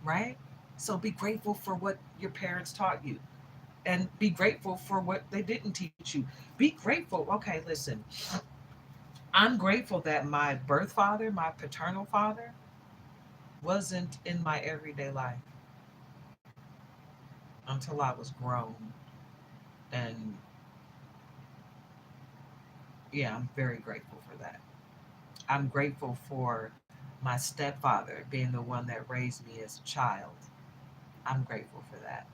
right? So be grateful for what your parents taught you, and be grateful for what they didn't teach you. Be grateful. Okay, listen. I'm grateful that my birth father, my paternal father, wasn't in my everyday life until I was grown. And yeah, I'm very grateful for that. I'm grateful for my stepfather being the one that raised me as a child. I'm grateful for that.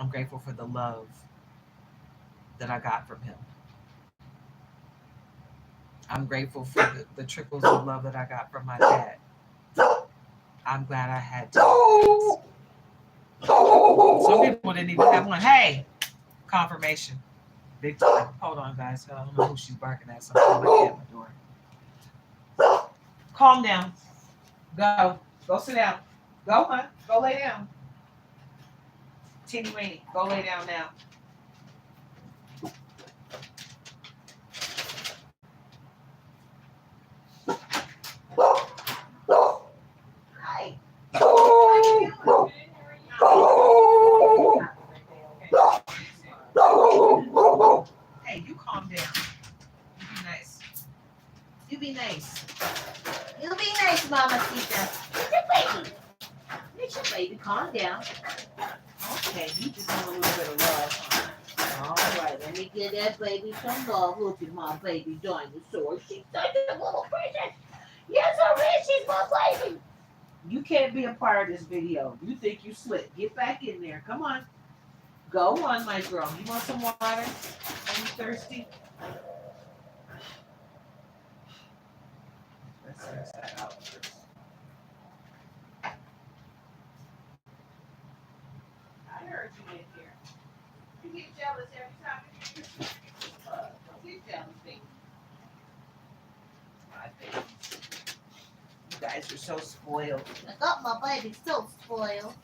I'm grateful for the love that I got from him. I'm grateful for the trickles of love that I got from my dad. I'm glad I had two parents. Some people didn't even have one. Hey, confirmation. Big time. Hold on, guys. I don't know who she's barking at. Something like that at my door. Calm down. Go. Go sit down. Go, hon. Go lay down. Teeny weeny. Go lay down now. Hi. Hey, you calm down. You be nice. You be nice. You be nice, Mama Sita. It's your baby. It's your baby. Calm down. Okay, you just want a little bit of love, huh? All right, let me get that baby some love. Look at my baby dinosaur. She's such a little princess. Yes, I is. She's my baby. You can't be a part of this video. You think you slick. Get back in there. Come on. Go on, my girl. You want some water? Are you thirsty? Let's rinse that out first. I heard you in here. You get jealous every time you hear don't get jealous, baby. My baby. You guys are so spoiled. I got my baby so spoiled.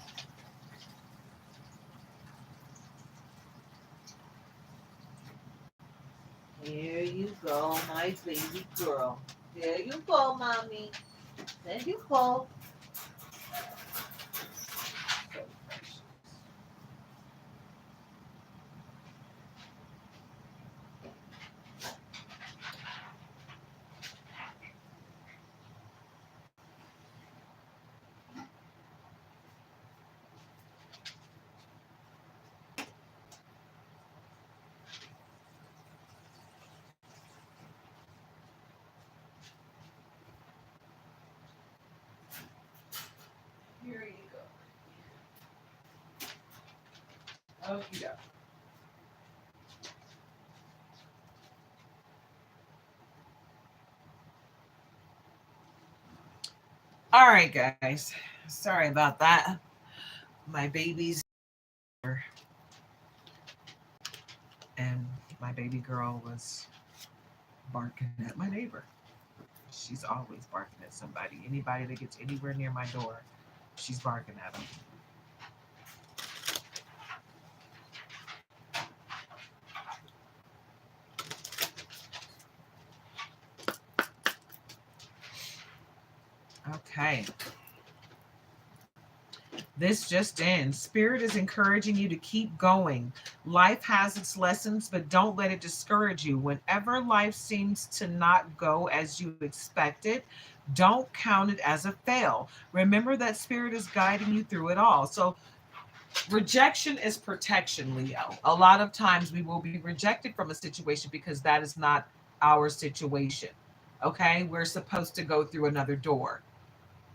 Here you go, my baby girl. There you go, mommy. There you go. So precious. Here you go. Okie doke. All right, guys. Sorry about that. My babies and my baby girl was barking at my neighbor. She's always barking at somebody. Anybody that gets anywhere near my door, she's barking at them. Okay. This just in. Spirit is encouraging you to keep going. Life has its lessons, but don't let it discourage you. Whenever life seems to not go as you expected, don't count it as a fail. Remember that Spirit is guiding you through it all. So, rejection is protection, Leo. A lot of times we will be rejected from a situation because that is not our situation. Okay? We're supposed to go through another door.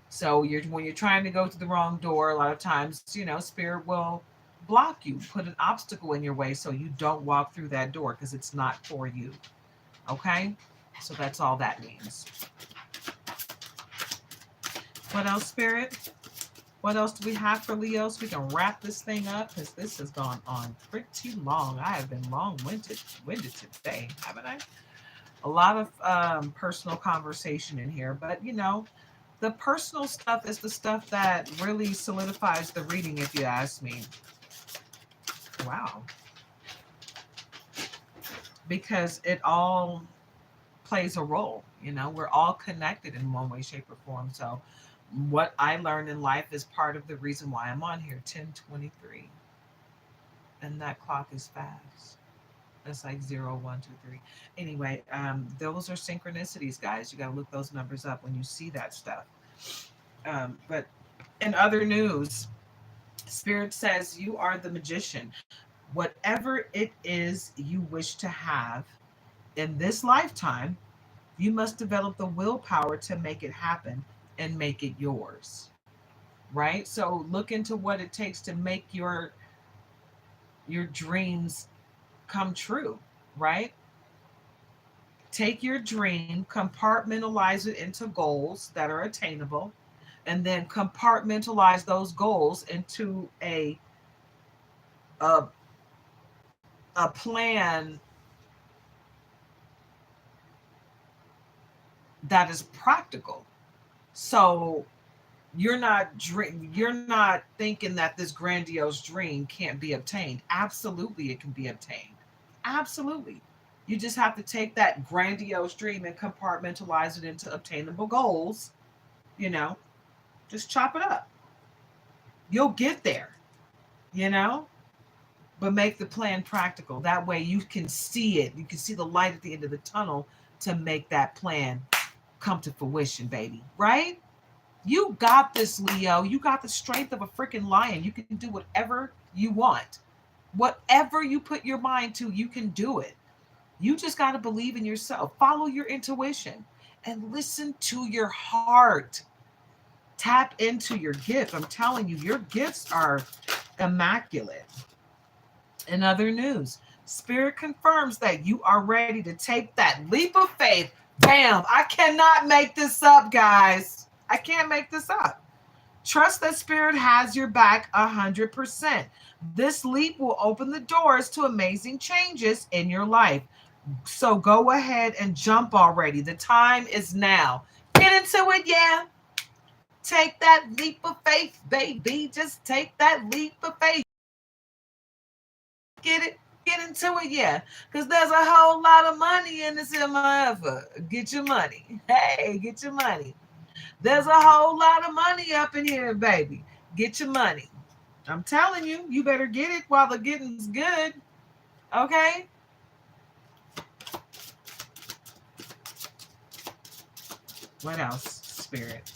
So you're when you're trying to go to the wrong door, a lot of times, spirit will block you, put an obstacle in your way so you don't walk through that door because it's not for you. Okay? So that's all that means. What else, Spirit? What else do we have for Leo so we can wrap this thing up? Because this has gone on pretty long. I have been long-winded today, haven't I? A lot of personal conversation in here, but the personal stuff is the stuff that really solidifies the reading, if you ask me. Wow. Because it all plays a role. We're all connected in one way, shape, or form. So, what I learned in life is part of the reason why I'm on here. 10:23, and that clock is fast. It's like 0, 1, 2, 3. Anyway, those are synchronicities, guys. You got to look those numbers up when you see that stuff. But in other news, Spirit says you are the magician. Whatever it is you wish to have in this lifetime, you must develop the willpower to make it happen and make it yours. Right? So look into what it takes to make your dreams come true, right? Take your dream, compartmentalize it into goals that are attainable, and then compartmentalize those goals into a, a plan that is practical. So you're not thinking that this grandiose dream can't be obtained. Absolutely it can be obtained. Absolutely. You just have to take that grandiose dream and compartmentalize it into obtainable goals, you know. Just chop it up. You'll get there, you know, but make the plan practical. That way you can see it. You can see the light at the end of the tunnel to make that plan come to fruition, baby. Right? You got this, Leo. You got the strength of a freaking lion. You can do whatever you want. Whatever you put your mind to, you can do it. You just got to believe in yourself. Follow your intuition and listen to your heart. Tap into your gift. I'm telling you, your gifts are immaculate. In other news, Spirit confirms that you are ready to take that leap of faith. Bam! I cannot make this up, guys. I can't make this up. Trust that Spirit has your back 100%. This leap will open the doors to amazing changes in your life. So go ahead and jump already. The time is now. Get into it, yeah. Take that leap of faith, baby. Just take that leap of faith. Get it? Get into it, yeah. Because there's a whole lot of money in this MFA. Get your money. Hey, get your money. There's a whole lot of money up in here, baby. Get your money. I'm telling you, you better get it while the getting's good. Okay? What else, Spirit?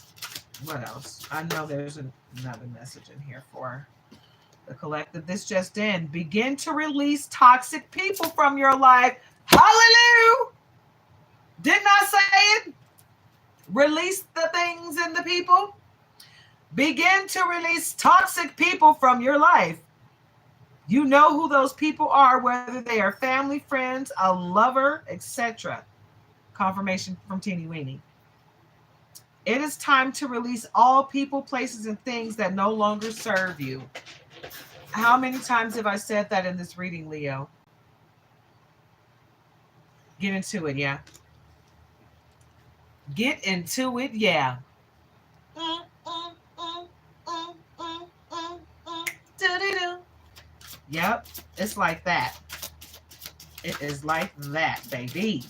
What else? I know there's another message in here for the collective. This just in. Begin to release toxic people from your life. Hallelujah! Didn't I say it? Release the things and the people. Begin to release toxic people from your life. You know who those people are, whether they are family, friends, a lover, etc. Confirmation from Teeny Weenie. It is time to release all people, places, and things that no longer serve you. How many times have I said that in this reading, Leo? Get into it, yeah. Get into it, yeah. Mm, mm, mm, mm, mm, mm, mm, do-do-do. Yep, it's like that. It is like that, baby.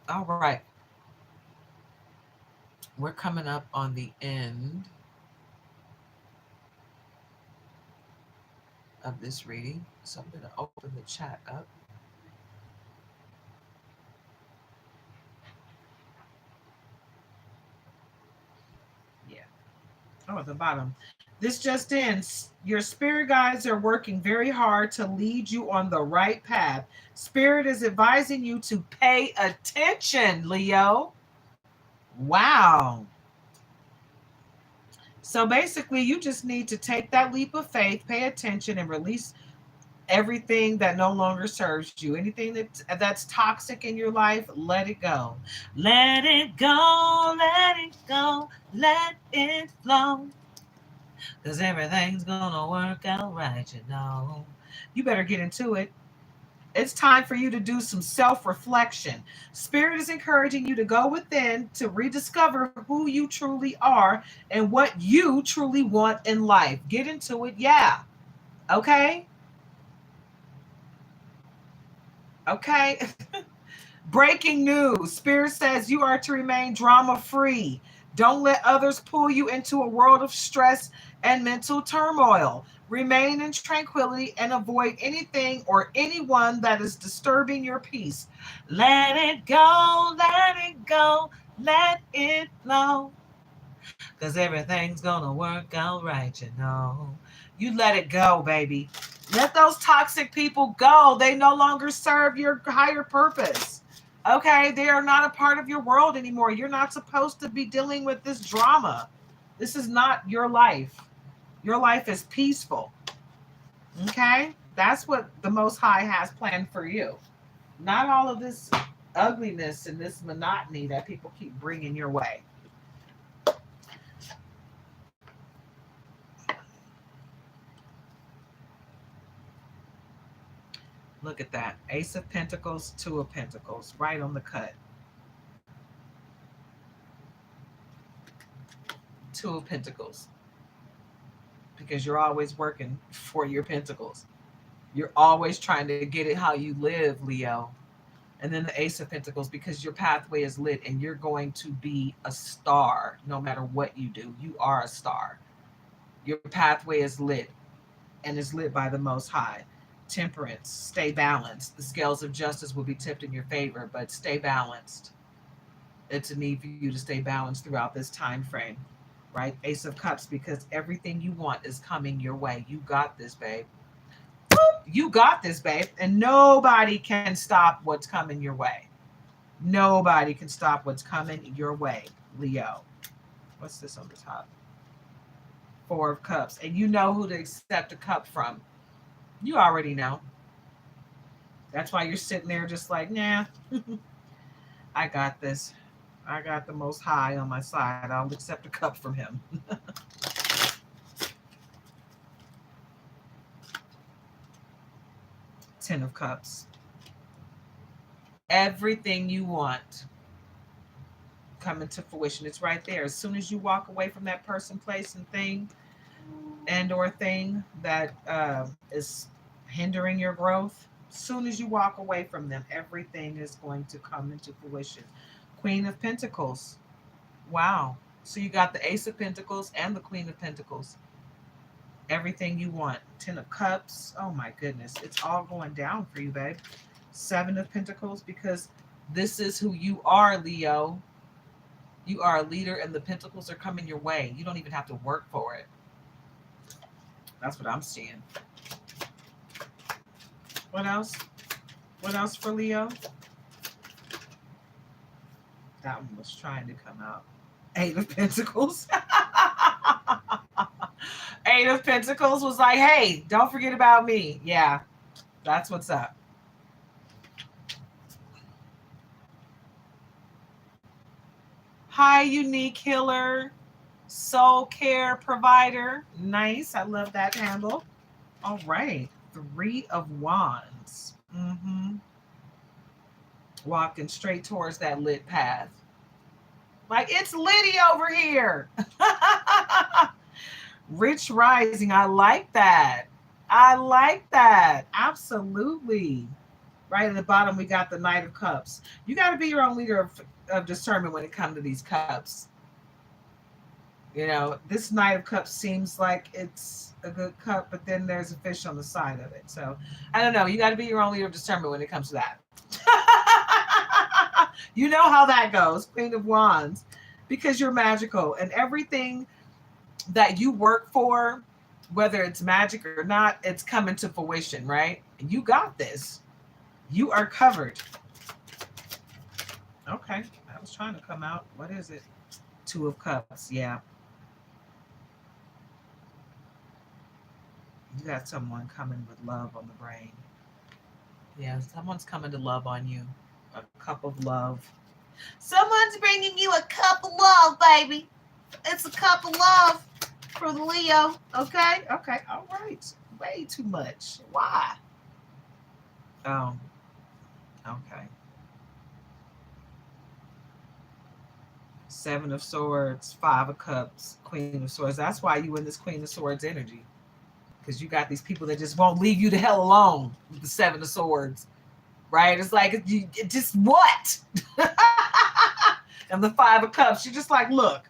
All right. We're coming up on the end of this reading. So I'm going to open the chat up. Yeah. Oh, at the bottom. This just ends. Your spirit guides are working very hard to lead you on the right path. Spirit is advising you to pay attention, Leo. Wow. So basically, you just need to take that leap of faith, pay attention, and release everything that no longer serves you. Anything that's toxic in your life, let it go. Let it go, let it go, let it flow. Because everything's gonna work out right, you know. You better get into it. It's time for you to do some self reflection. Spirit is encouraging you to go within to rediscover who you truly are and what you truly want in life. Get into it, yeah. Okay? Okay. Breaking news. Spirit says you are to remain drama free. Don't let others pull you into a world of stress and mental turmoil. Remain in tranquility and avoid anything or anyone that is disturbing your peace. Let it go, let it go, let it flow. Because everything's going to work out right, you know. You let it go, baby. Let those toxic people go. They no longer serve your higher purpose. Okay, they are not a part of your world anymore. You're not supposed to be dealing with this drama. This is not your life. Your life is peaceful. Okay, that's what the Most High has planned for you. Not all of this ugliness and this monotony that people keep bringing your way. Look at that. Ace of Pentacles, Two of Pentacles, right on the cut. Two of Pentacles. Because you're always working for your pentacles. You're always trying to get it how you live, Leo. And then the Ace of Pentacles, because your pathway is lit and you're going to be a star no matter what you do. You are a star. Your pathway is lit and is lit by the Most High. Temperance, stay balanced. The scales of justice will be tipped in your favor, but stay balanced. It's a need for you to stay balanced throughout this time frame, right? Ace of Cups, because everything you want is coming your way. You got this, babe. You got this, babe. And nobody can stop what's coming your way. Nobody can stop what's coming your way, Leo. What's this on the top? Four of Cups. And you know who to accept a cup from. You already know. That's why you're sitting there just like, nah, I got this. I got the Most High on my side. I'll accept a cup from him. Ten of Cups. Everything you want coming to fruition. It's right there. As soon as you walk away from that person, place, and thing, and or thing that is hindering your growth, as soon as you walk away from them, everything is going to come into fruition. Queen of Pentacles. Wow. So you got the Ace of Pentacles and the Queen of Pentacles. Everything you want. Ten of Cups. Oh my goodness. It's all going down for you, babe. Seven of Pentacles, because this is who you are, Leo. You are a leader and the pentacles are coming your way. You don't even have to work for it. That's what I'm seeing. What else? What else for Leo? That one was trying to come out. Eight of Pentacles. Eight of Pentacles was like, hey, don't forget about me. Yeah. That's what's up. Hi, unique healer, soul care provider. Nice. I love that handle. All right. Three of Wands. Walking straight towards that lit path. Like it's Liddy over here. Rich rising. I like that. I like that. Absolutely. Right at the bottom, we got the Knight of Cups. You got to be your own leader of discernment when it comes to these cups. You know, this Knight of Cups seems like it's a good cup, but then there's a fish on the side of it. So I don't know. You got to be your own leader of discernment when it comes to that. You know how that goes, Queen of Wands, because you're magical and everything that you work for, whether it's magic or not, it's coming to fruition, right? You got this. You are covered. Okay. I was trying to come out. What is it? Two of Cups. Yeah. You got someone coming with love on the brain. Yeah, someone's coming to love on you. A cup of love. Someone's bringing you a cup of love, baby. It's a cup of love for the Leo. Okay? Okay. All right. Way too much. Why? Oh, okay. Seven of Swords, Five of Cups, Queen of Swords. That's why you in this Queen of Swords energy. Because you got these people that just won't leave you the hell alone with the Seven of Swords. Right? It's like, you just what? And the Five of Cups, you're just like, look,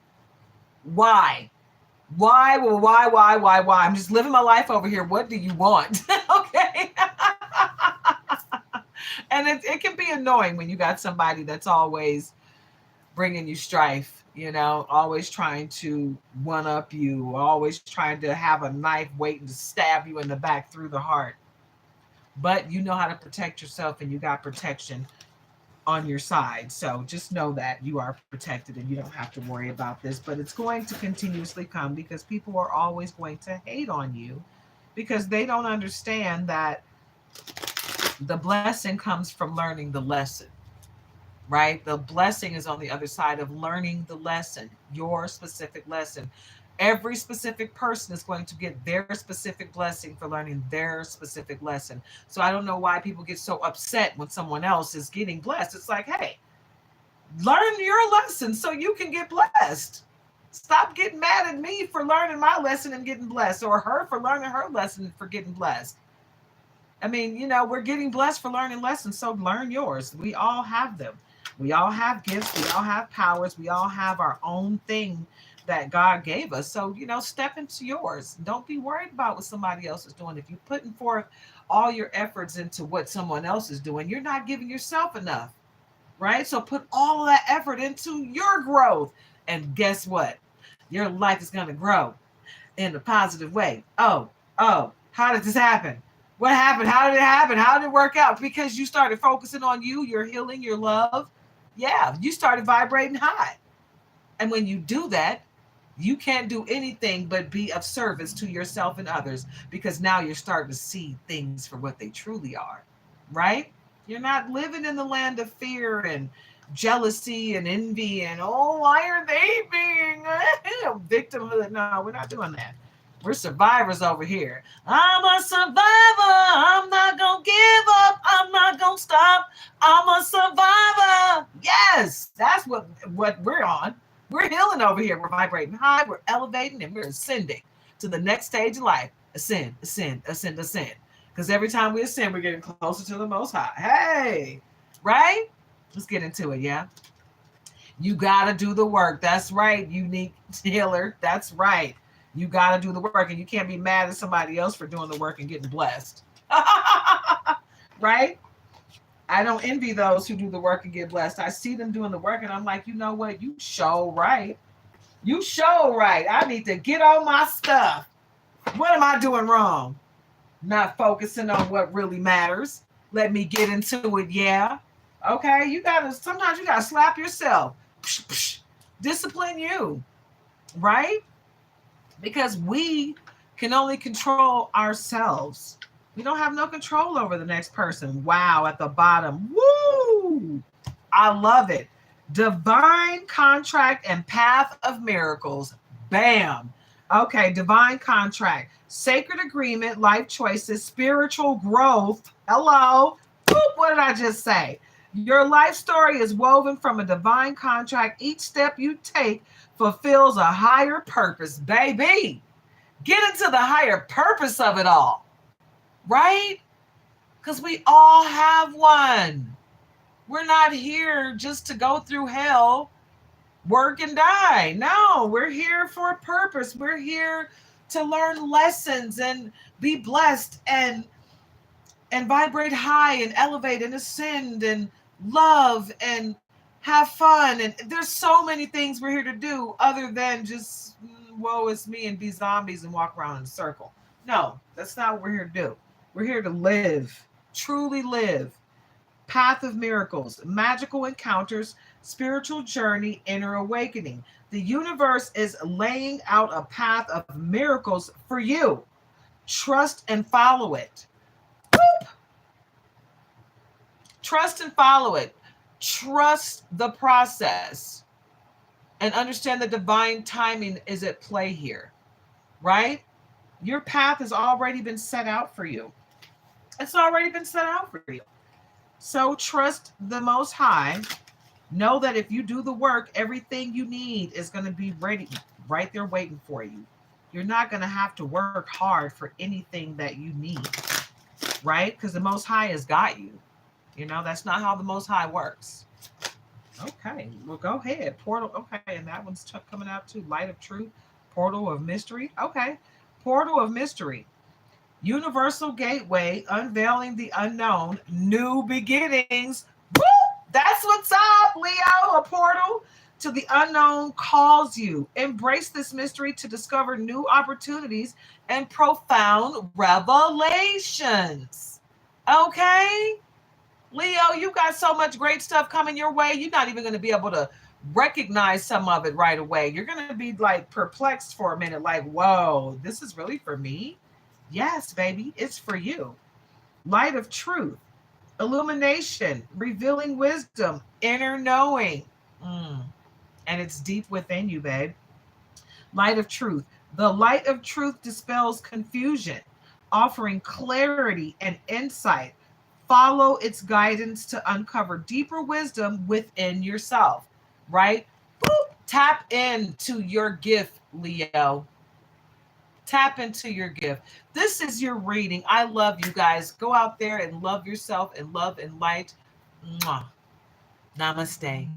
why? Why? Well, why? I'm just living my life over here. What do you want? Okay. And it can be annoying when you got somebody that's always bringing you strife, always trying to one up you, always trying to have a knife waiting to stab you in the back through the heart. But you know how to protect yourself and you got protection on your side. So just know that you are protected and you don't have to worry about this. But it's going to continuously come because people are always going to hate on you because they don't understand that the blessing comes from learning the lesson, right? The blessing is on the other side of learning the lesson, your specific lesson. Every specific person is going to get their specific blessing for learning their specific lesson. So I don't know why people get so upset when someone else is getting blessed. It's like, hey, learn your lesson so you can get blessed. Stop getting mad at me for learning my lesson and getting blessed, or her for learning her lesson for getting blessed. I mean, we're getting blessed for learning lessons, so learn yours. We all have them. We all have gifts. We all have powers. We all have our own thing that God gave us. So, step into yours. Don't be worried about what somebody else is doing. If you're putting forth all your efforts into what someone else is doing, you're not giving yourself enough, right? So put all of that effort into your growth. And guess what? Your life is going to grow in a positive way. Oh, how did this happen? What happened? How did it happen? How did it work out? Because you started focusing on you, your healing, your love. Yeah, you started vibrating high. And when you do that, you can't do anything but be of service to yourself and others because now you're starting to see things for what they truly are, right? You're not living in the land of fear and jealousy and envy and, oh, why are they being victimhood? No, we're not doing that. We're survivors over here. I'm a survivor. I'm not going to give up. I'm not going to stop. I'm a survivor. Yes, that's what we're on. We're healing over here. We're vibrating high. We're elevating and we're ascending to the next stage of life. Ascend, ascend, ascend, ascend. Because every time we ascend, we're getting closer to the Most High. Hey, right? Let's get into it, yeah? You got to do the work. That's right, unique healer. That's right. You got to do the work, and you can't be mad at somebody else for doing the work and getting blessed. Right? I don't envy those who do the work and get blessed. I see them doing the work, and I'm like, you know what? You show right. You show right. I need to get on my stuff. What am I doing wrong? Not focusing on what really matters. Let me get into it, yeah. Okay? Sometimes you got to slap yourself. Psh, psh. Discipline you. Right? Because we can only control ourselves. We don't have no control over the next person. Wow, at the bottom. Woo! I love it. Divine contract and path of miracles. Bam. Okay, divine contract, sacred agreement, life choices, spiritual growth. Hello. Boop, what did I just say? Your life story is woven from a divine contract. Each step you take fulfills a higher purpose, baby. Get into the higher purpose of it all, right? Because we all have one. We're not here just to go through hell, work and die. No, we're here for a purpose. We're here to learn lessons and be blessed and vibrate high and elevate and ascend and love and have fun. And there's so many things we're here to do other than just woe is me and be zombies and walk around in a circle. No, that's not what we're here to do. We're here to live, truly live. Path of miracles, magical encounters, spiritual journey, inner awakening. The universe is laying out a path of miracles for you. Trust and follow it. Boop. Trust and follow it. Trust the process and understand the divine timing is at play here, right? Your path has already been set out for you. It's already been set out for you. So trust the Most High. Know that if you do the work, everything you need is going to be ready, right there waiting for you. You're not going to have to work hard for anything that you need, right? Because the Most High has got you. You know, that's not how the Most High works. Okay, well, go ahead. Portal, okay, and that one's coming out too. Light of Truth, Portal of Mystery. Okay, Portal of Mystery. Universal gateway, unveiling the unknown, new beginnings. Woo! That's what's up, Leo. A portal to the unknown calls you. Embrace this mystery to discover new opportunities and profound revelations. Okay? Leo, you got so much great stuff coming your way. You're not even going to be able to recognize some of it right away. You're going to be like perplexed for a minute, like, whoa, this is really for me? Yes, baby, it's for you. Light of truth, illumination, revealing wisdom, inner knowing. And it's deep within you, babe. Light of truth. The light of truth dispels confusion, offering clarity and insight. Follow its guidance to uncover deeper wisdom within yourself, right? Boop. Tap into your gift, Leo. Tap into your gift. This is your reading. I love you guys. Go out there and love yourself and love and light. Mwah. Namaste.